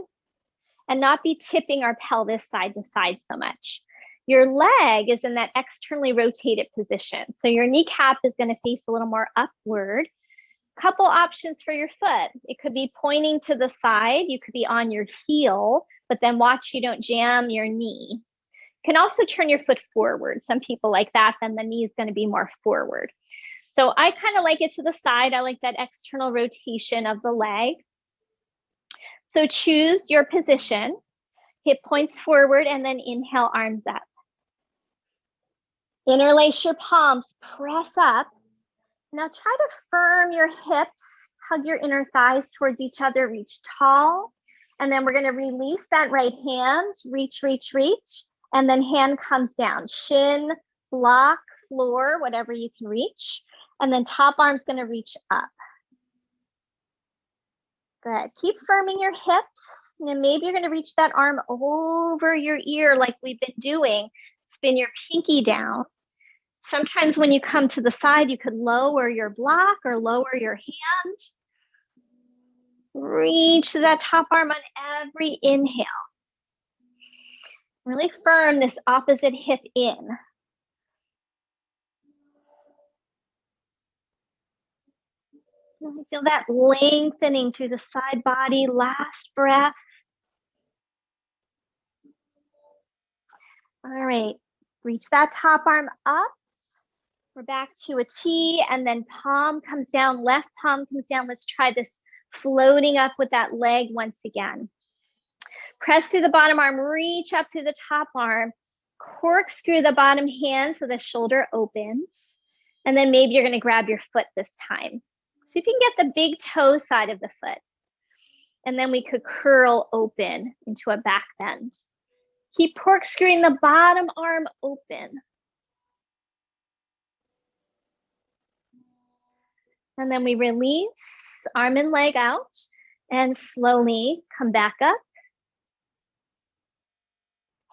A: and not be tipping our pelvis side to side so much. Your leg is in that externally rotated position. So your kneecap is going to face a little more upward. Couple options for your foot. It could be pointing to the side. You could be on your heel, but then watch you don't jam your knee. You can also turn your foot forward. Some people like that, then the knee is going to be more forward. So I kind of like it to the side. I like that external rotation of the leg. So choose your position. Hip points forward and then inhale, arms up. Interlace your palms, press up. Now try to firm your hips, hug your inner thighs towards each other, reach tall. And then we're going to release that right hand, reach, reach, reach. And then hand comes down, shin, block, floor, whatever you can reach. And then top arm's going to reach up. Good. Keep firming your hips. And maybe you're going to reach that arm over your ear like we've been doing. Spin your pinky down. Sometimes when you come to the side, you could lower your block or lower your hand. Reach to that top arm on every inhale. Really firm this opposite hip in. Feel that lengthening through the side body. Last breath. All right, reach that top arm up. We're back to a T, and then palm comes down, left palm comes down. Let's try this floating up with that leg once again. Press through the bottom arm, reach up through the top arm, corkscrew the bottom hand so the shoulder opens. And then maybe you're going to grab your foot this time. See if you can get the big toe side of the foot. And then we could curl open into a back bend. Keep corkscrewing the bottom arm open. And then we release, arm and leg out, and slowly come back up.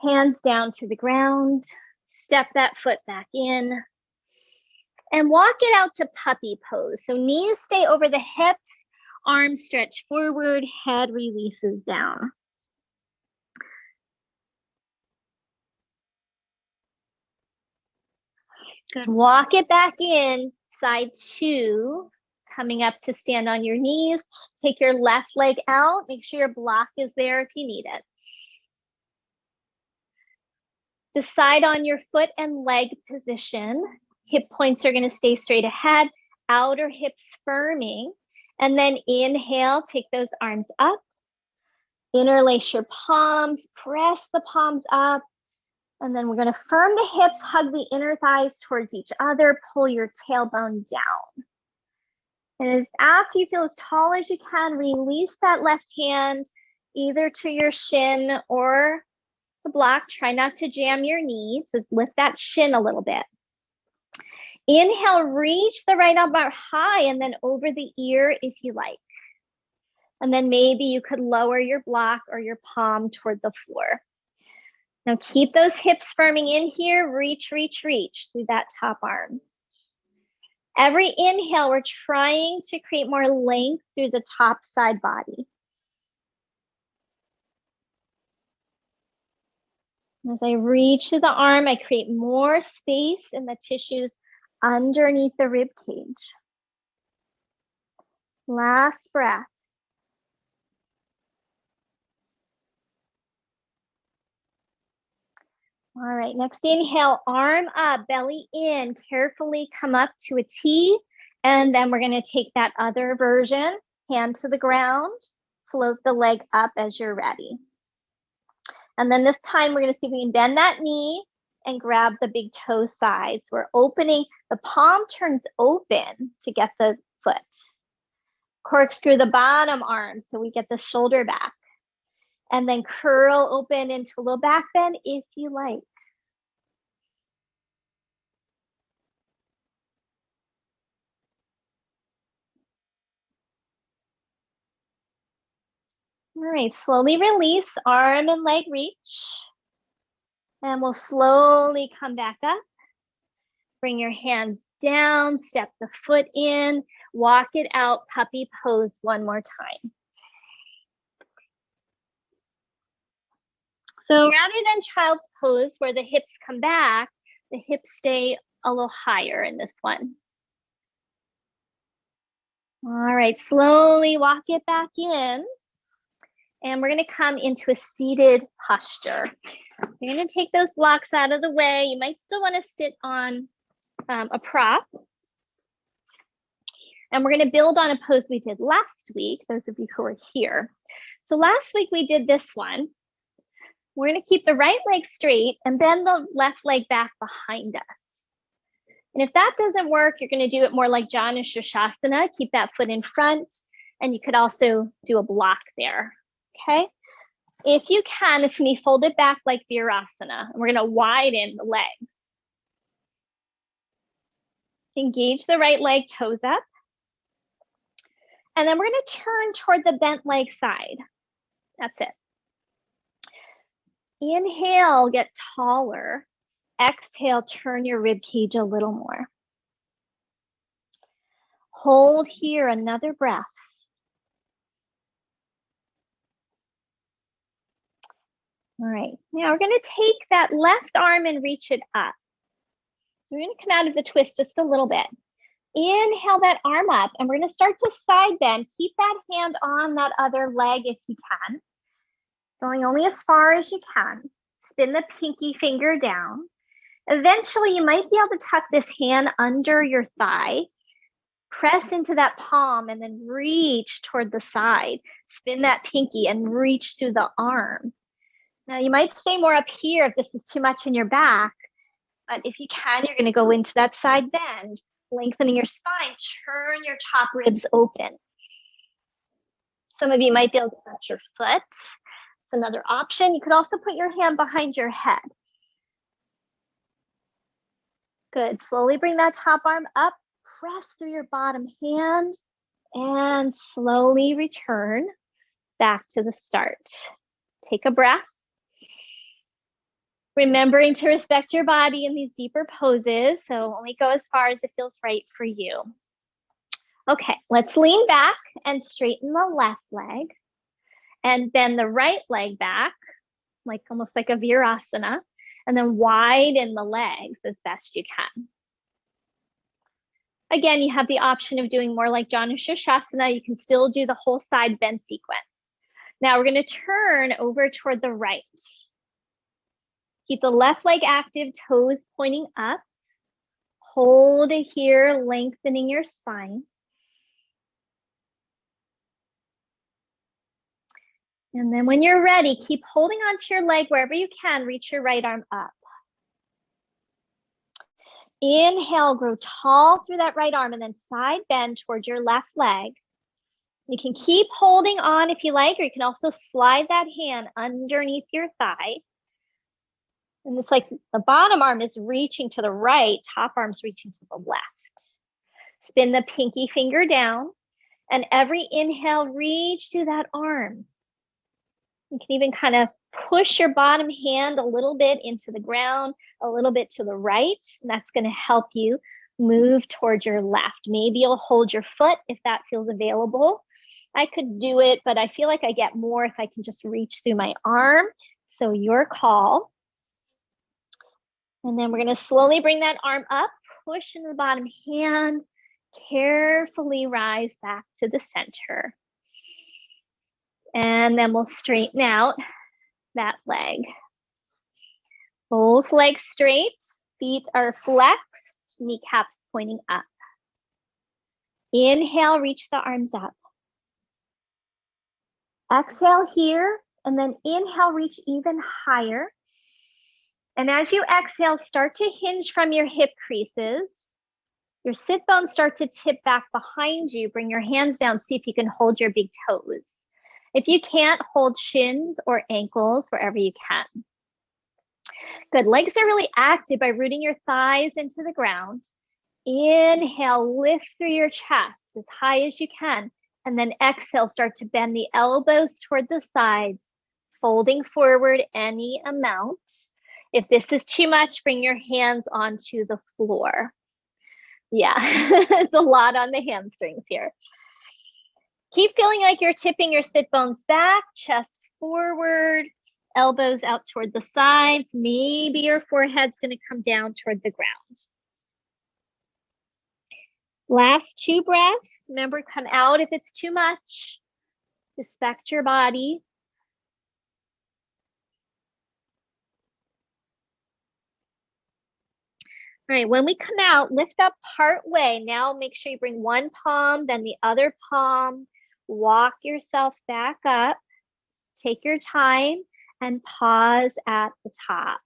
A: Hands down to the ground. Step that foot back in. And walk it out to puppy pose. So knees stay over the hips, arms stretch forward, head releases down. Good, walk it back in, side two, coming up to stand on your knees. Take your left leg out, make sure your block is there if you need it. Decide on your foot and leg position. Hip points are going to stay straight ahead, outer hips firming. And then inhale, take those arms up. Interlace your palms, press the palms up. And then we're going to firm the hips, hug the inner thighs towards each other, pull your tailbone down. And as after you feel as tall as you can, release that left hand either to your shin or the block. Try not to jam your knee, so lift that shin a little bit. Inhale, reach the right elbow high and then over the ear if you like. And then maybe you could lower your block or your palm toward the floor. Now keep those hips firming in here. Reach, reach, reach through that top arm. Every inhale, we're trying to create more length through the top side body. As I reach to the arm, I create more space in the tissues underneath the rib cage. Last breath. All right, next inhale, arm up, belly in, carefully come up to a T, and then we're going to take that other version, hand to the ground, float the leg up as you're ready. And then this time we're going to see if we can bend that knee and grab the big toe sides. We're opening, the palm turns open to get the foot. Corkscrew the bottom arm so we get the shoulder back. And then curl open into a little back bend if you like. All right, slowly release, arm and leg reach. And we'll slowly come back up. Bring your hands down, step the foot in, walk it out, puppy pose one more time. So rather than child's pose where the hips come back, the hips stay a little higher in this one. All right, slowly walk it back in. And we're gonna come into a seated posture. You're gonna take those blocks out of the way. You might still wanna sit on a prop. And we're gonna build on a pose we did last week, those of you who are here. So last week we did this one. We're gonna keep the right leg straight and bend the left leg back behind us. And if that doesn't work, you're gonna do it more like Janu-Shirshasana. Keep that foot in front, and you could also do a block there. Okay, if you can, it's gonna be folded back like Virasana, and we're gonna widen the legs. Engage the right leg, toes up. And then we're gonna turn toward the bent leg side. That's it. Inhale, get taller. Exhale, turn your rib cage a little more. Hold here, another breath. All right, now we're gonna take that left arm and reach it up. So we're gonna come out of the twist just a little bit. Inhale that arm up, and we're gonna start to side bend. Keep that hand on that other leg if you can. Going only as far as you can. Spin the pinky finger down. Eventually, you might be able to tuck this hand under your thigh. Press into that palm and then reach toward the side. Spin that pinky and reach through the arm. Now, you might stay more up here if this is too much in your back, but if you can, you're gonna go into that side bend, lengthening your spine, turn your top ribs open. Some of you might be able to touch your foot. It's another option. You could also put your hand behind your head. Good, slowly bring that top arm up, press through your bottom hand, and slowly return back to the start. Take a breath. Remembering to respect your body in these deeper poses, so only go as far as it feels right for you. Okay, let's lean back and straighten the left leg and bend the right leg back, like almost like a Virasana, and then widen the legs as best you can. Again, you have the option of doing more like Janu-Shirshasana. You can still do the whole side bend sequence. Now we're gonna turn over toward the right. Keep the left leg active, toes pointing up. Hold it here, lengthening your spine. And then when you're ready, keep holding onto your leg wherever you can. Reach your right arm up. Inhale, grow tall through that right arm and then side bend towards your left leg. You can keep holding on if you like, or you can also slide that hand underneath your thigh. And it's like the bottom arm is reaching to the right, top arm's reaching to the left. Spin the pinky finger down, and every inhale, reach through that arm. You can even kind of push your bottom hand a little bit into the ground, a little bit to the right, and that's going to help you move towards your left. Maybe you'll hold your foot if that feels available. I could do it, but I feel like I get more if I can just reach through my arm. So your call. And then we're going to slowly bring that arm up, push in the bottom hand, carefully rise back to the center. And then we'll straighten out that leg. Both legs straight, feet are flexed, kneecaps pointing up. Inhale, reach the arms up. Exhale here, and then inhale, reach even higher. And as you exhale, start to hinge from your hip creases. Your sit bones start to tip back behind you. Bring your hands down, see if you can hold your big toes. If you can't, hold shins or ankles wherever you can. Good, legs are really active by rooting your thighs into the ground. Inhale, lift through your chest as high as you can. And then exhale, start to bend the elbows toward the sides, folding forward any amount. If this is too much, bring your hands onto the floor. Yeah, it's a lot on the hamstrings here. Keep feeling like you're tipping your sit bones back, chest forward, Elbows out toward the sides. Maybe your forehead's going to come down toward the ground. Last 2 breaths. Remember, come out if it's too much. Respect your body. All right, when we come out, lift up part way. Now make sure you bring one palm, then the other palm. Walk yourself back up. Take your time and pause at the top.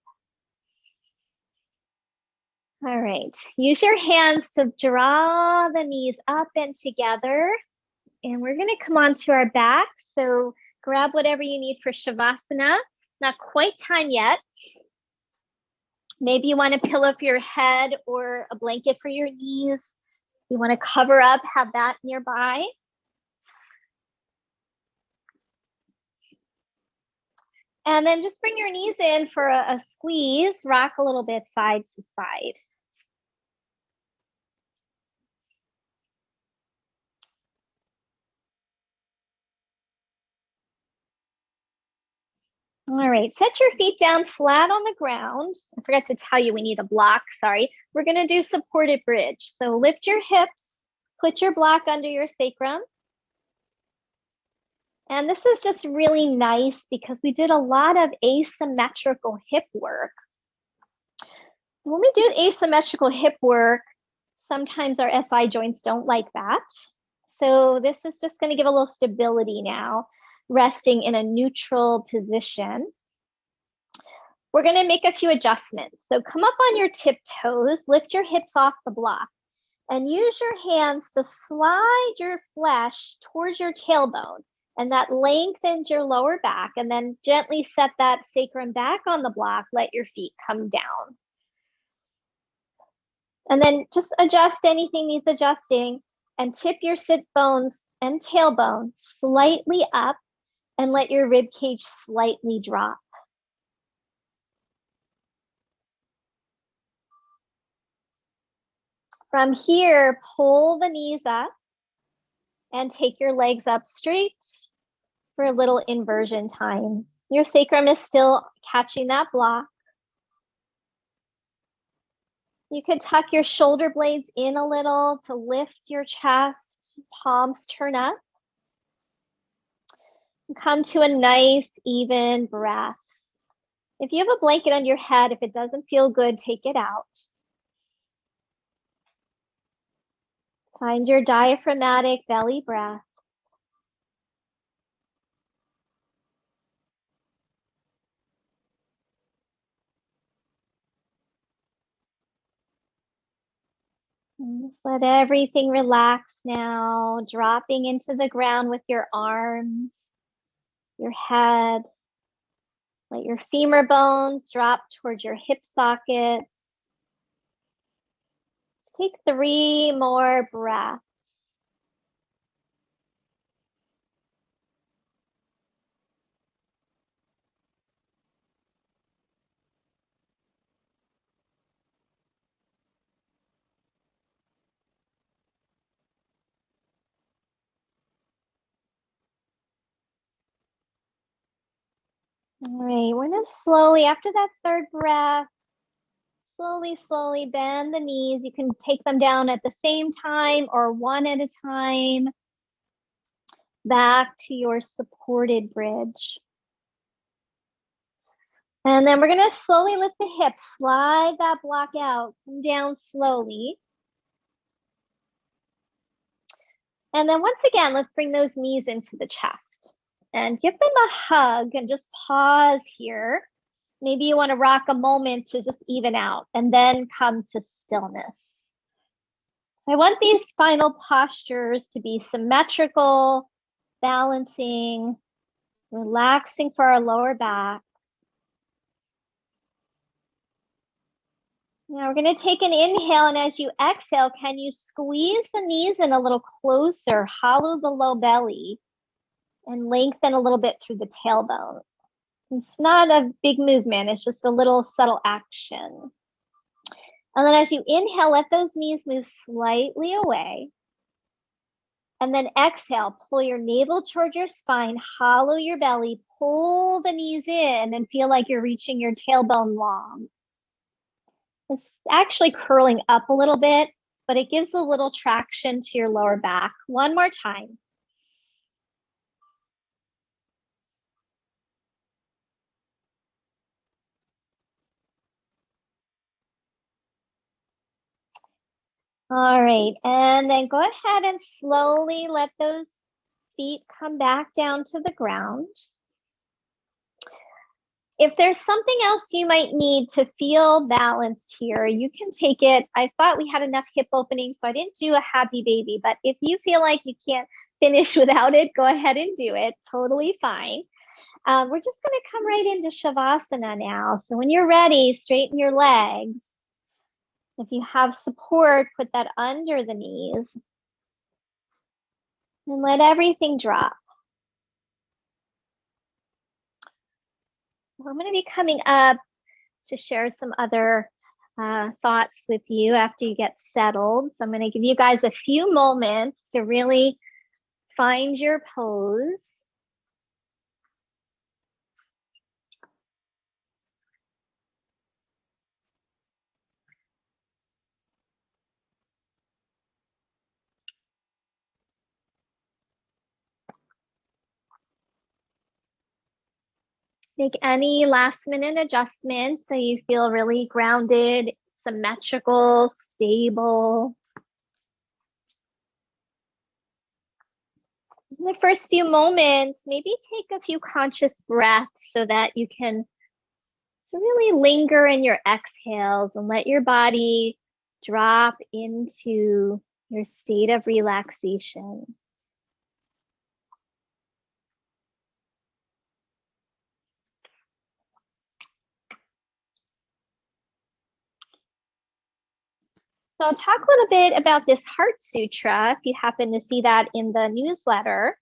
A: All right, use your hands to draw the knees up and together. And we're gonna come onto our back. So grab whatever you need for Shavasana. Not quite time yet. Maybe you want a pillow for your head or a blanket for your knees. You want to cover up, have that nearby. And then just bring your knees in for a squeeze, rock a little bit side to side. All right, set your feet down flat on the ground. I forgot to tell you we need a block, sorry. We're gonna do supported bridge. So lift your hips, put your block under your sacrum. And this is just really nice because we did a lot of asymmetrical hip work. When we do asymmetrical hip work, sometimes our SI joints don't like that. So this is just gonna give a little stability now, resting in a neutral position. We're gonna make a few adjustments. So come up on your tiptoes, lift your hips off the block, and use your hands to slide your flesh towards your tailbone. And that lengthens your lower back, and then gently set that sacrum back on the block, let your feet come down. And then just adjust anything needs adjusting and tip your sit bones and tailbone slightly up and let your rib cage slightly drop. From here, pull the knees up and take your legs up straight for a little inversion time. Your sacrum is still catching that block. You could tuck your shoulder blades in a little to lift your chest, palms turn up. Come to a nice, even breath. If you have a blanket on your head, if it doesn't feel good, take it out. Find your diaphragmatic belly breath. And just let everything relax now, dropping into the ground with your arms, your head. Let your femur bones drop towards your hip sockets. Take 3 more breaths. All right, we're gonna slowly, after that 3rd breath, slowly bend the knees. You can take them down at the same time or one at a time. Back to your supported bridge. And then we're gonna slowly lift the hips, slide that block out, come down slowly. And then once again, let's bring those knees into the chest and give them a hug and just pause here. Maybe you want to rock a moment to just even out and then come to stillness. I want these final postures to be symmetrical, balancing, relaxing for our lower back. Now we're going to take an inhale, and as you exhale, can you squeeze the knees in a little closer, hollow the low belly, and lengthen a little bit through the tailbone. It's not a big movement, it's just a little subtle action. And then as you inhale, let those knees move slightly away. And then exhale, pull your navel toward your spine, hollow your belly, pull the knees in and feel like you're reaching your tailbone long. It's actually curling up a little bit, but it gives a little traction to your lower back. One more time. All right, and then go ahead and slowly let those feet come back down to the ground. If there's something else you might need to feel balanced here, you can take it. I thought we had enough hip opening, so I didn't do a happy baby, but if you feel like you can't finish without it, go ahead and do it. Totally fine. We're just gonna come right into Shavasana now. So when you're ready, straighten your legs. If you have support, put that under the knees and let everything drop. So I'm going to be coming up to share some other thoughts with you after you get settled. So I'm going to give you guys a few moments to really find your pose. Make any last minute adjustments so you feel really grounded, symmetrical, stable. In the first few moments, maybe take a few conscious breaths so that you can really linger in your exhales and let your body drop into your state of relaxation. So I'll talk a little bit about this Heart Sutra, if you happen to see that in the newsletter.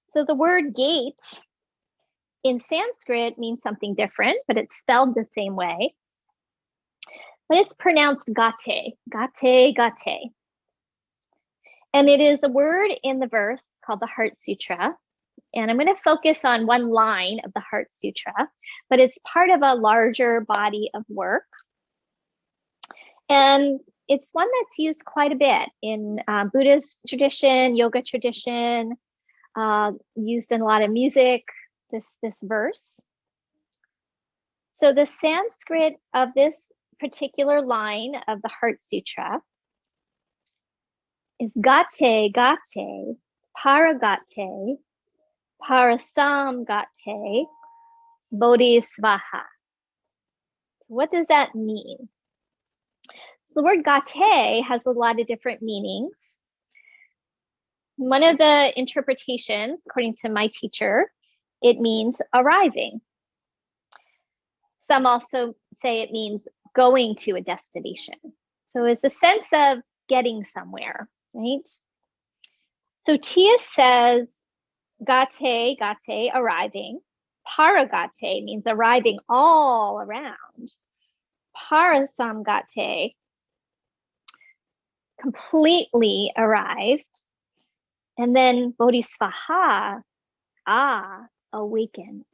A: So the word gate in Sanskrit means something different, but it's spelled the same way. But it's pronounced gah-tay, gah-tay, gah-tay. And it is a word in the verse called the Heart Sutra. And I'm going to focus on one line of the Heart Sutra, but it's part of a larger body of work. And it's one that's used quite a bit in Buddhist tradition, yoga tradition, used in a lot of music, this verse. So the Sanskrit of this particular line of the Heart Sutra is gah-tay, gah-tay, Parighasana, gah-tay, bodhisvaha. What does that mean? So the word gah-tay has a lot of different meanings. One of the interpretations, according to my teacher, it means arriving. Some also say it means going to a destination. So it's the sense of getting somewhere, right? So Tia says gah-tay, gah-tay, arriving. Parighasana means arriving all around. Gah-tay, completely arrived. And then bodhisvaha, awakened.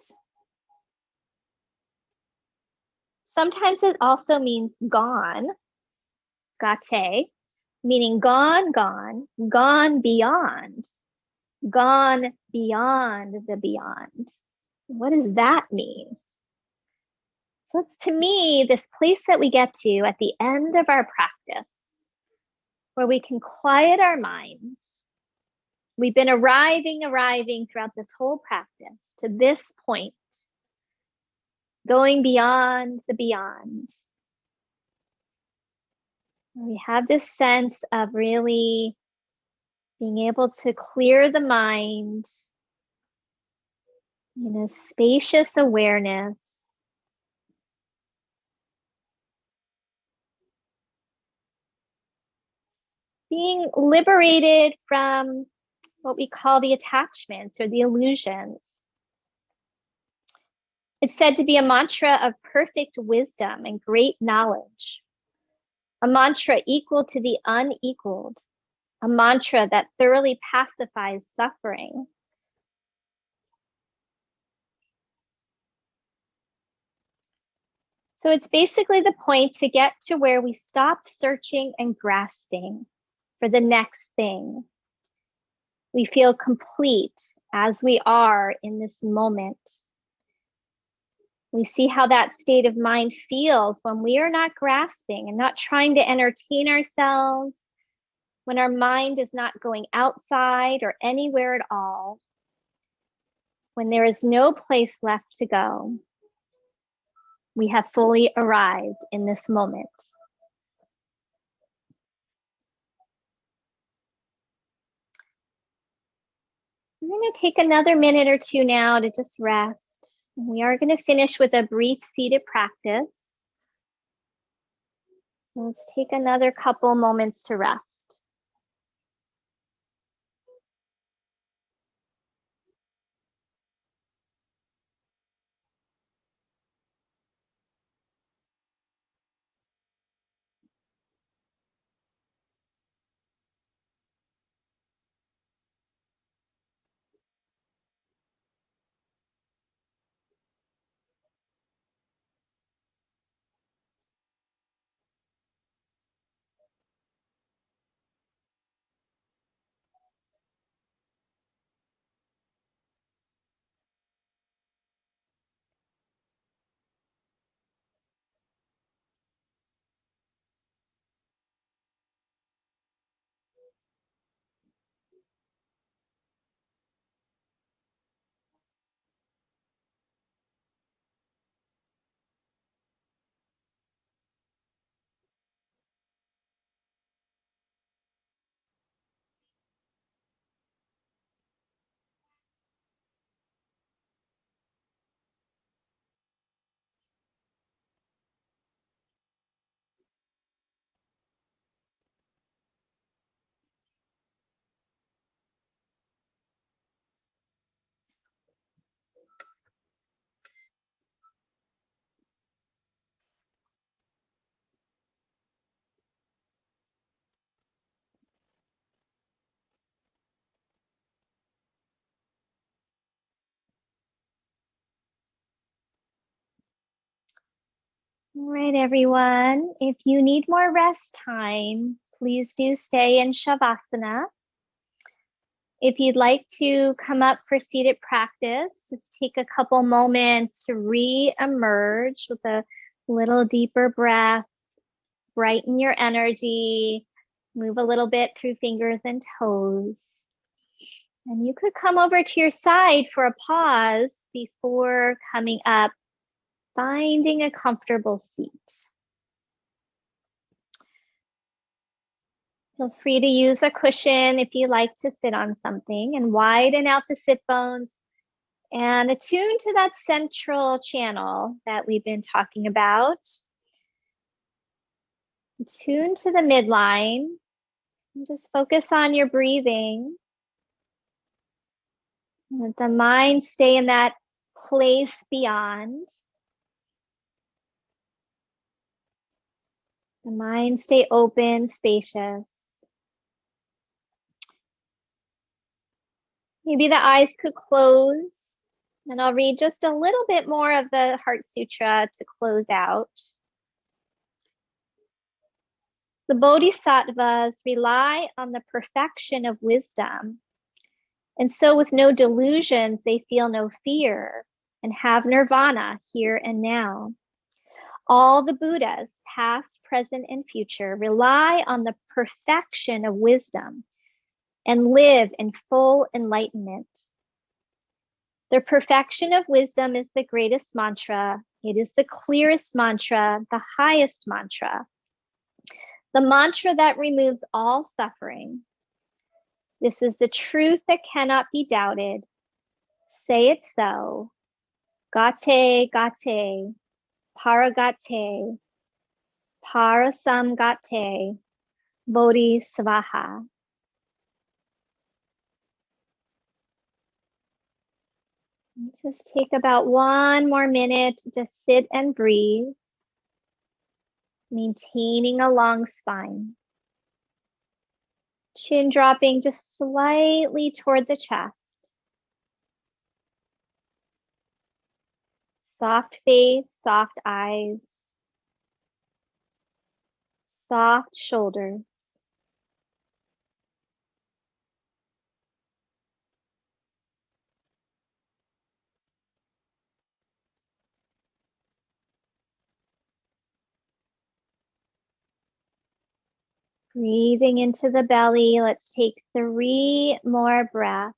A: Sometimes it also means gone, gah-tay, meaning gone, gone beyond the beyond. What does that mean? So to me, this place that we get to at the end of our practice, where we can quiet our minds. We've been arriving throughout this whole practice to this point, going beyond the beyond. We have this sense of really being able to clear the mind in a spacious awareness. Being liberated from what we call the attachments or the illusions. It's said to be a mantra of perfect wisdom and great knowledge, a mantra equal to the unequaled, a mantra that thoroughly pacifies suffering. So it's basically the point to get to where we stop searching and grasping for the next thing. We feel complete as we are in this moment. We see how that state of mind feels when we are not grasping and not trying to entertain ourselves, when our mind is not going outside or anywhere at all, when there is no place left to go. We have fully arrived in this moment. I'm going to take another minute or two now to just rest. We are going to finish with a brief seated practice. So let's take another couple moments to rest. All right, everyone. If you need more rest time, please do stay in Shavasana. If you'd like to come up for seated practice, just take a couple moments to re-emerge with a little deeper breath, brighten your energy, move a little bit through fingers and toes. And you could come over to your side for a pause before coming up, finding a comfortable seat. Feel free to use a cushion if you like to sit on something, and widen out the sit bones and attune to that central channel that we've been talking about. Attune to the midline and just focus on your breathing. Let the mind stay in that place beyond. The mind stay open, spacious. Maybe the eyes could close, and I'll read just a little bit more of the Heart Sutra to close out. The bodhisattvas rely on the perfection of wisdom, and so with no delusions, they feel no fear and have nirvana here and now. All the Buddhas, past, present, and future, rely on the perfection of wisdom and live in full enlightenment. The perfection of wisdom is the greatest mantra. It is the clearest mantra, the highest mantra, the mantra that removes all suffering. This is the truth that cannot be doubted. Say it so. Gah-tay, gah-tay, Parighasana, Parighasana, Bodhisvaha. Just take about one more minute to just sit and breathe, maintaining a long spine. Chin dropping just slightly toward the chest. Soft face, soft eyes, soft shoulders. Breathing into the belly. Let's take 3 more breaths.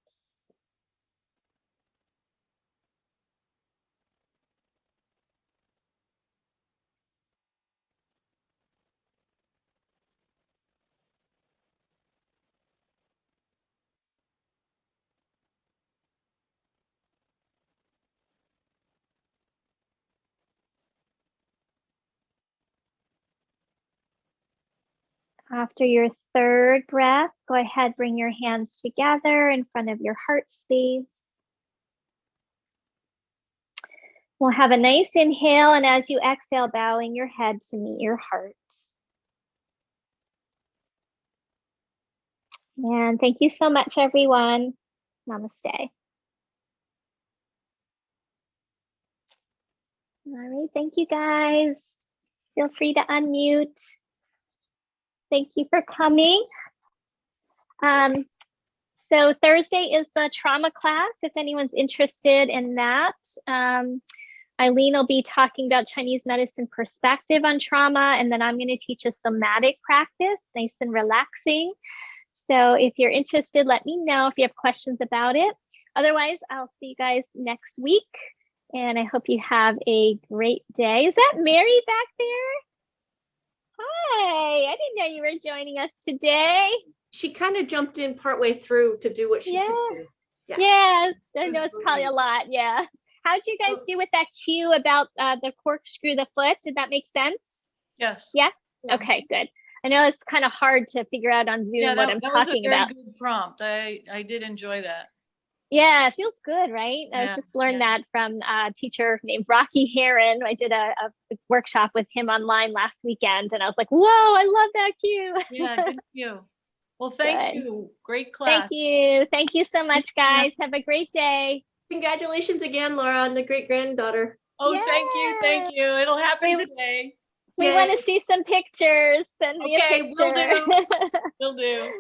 A: After your 3rd breath, go ahead, bring your hands together in front of your heart space. We'll have a nice inhale, and as you exhale, bowing your head to meet your heart. And thank you so much, everyone. Namaste. All right, thank you guys. Feel free to unmute. Thank you for coming. So Thursday is the trauma class, if anyone's interested in that. Eileen will be talking about Chinese medicine perspective on trauma, and then I'm going to teach a somatic practice, nice and relaxing. So if you're interested, let me know if you have questions about it. Otherwise, I'll see you guys next week, and I hope you have a great day. Is that Mary back there? Hi, I didn't know you were joining us today.
B: She kind of jumped in partway through to do what she could do.
A: Yeah, I know it's probably a lot. Yeah. How'd you guys do with that cue about the corkscrew the foot? Did that make sense?
C: Yes.
A: Yeah? Okay, good. I know it's kind of hard to figure out on Zoom what I'm talking about.
C: That was a very good prompt. I did enjoy that.
A: Yeah, it feels good, right? I just learned that from a teacher named Rocky Heron. I did a workshop with him online last weekend, and I was like, whoa, I love that cue.
C: Yeah, good cue. Well, thank you. Great class.
A: Thank you. Thank you so much, guys. Have a great day.
B: Congratulations again, Laura, on the great-granddaughter.
C: Oh, thank you. Thank you. It'll happen today.
A: We want to see some pictures. Send me a picture.
C: Will do. Will do.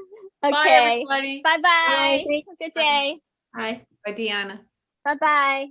A: Okay.
C: Bye, everybody.
A: Bye-bye.
B: Bye.
A: Have a good day.
B: Bye.
C: Bye, Deanna.
A: Bye-bye.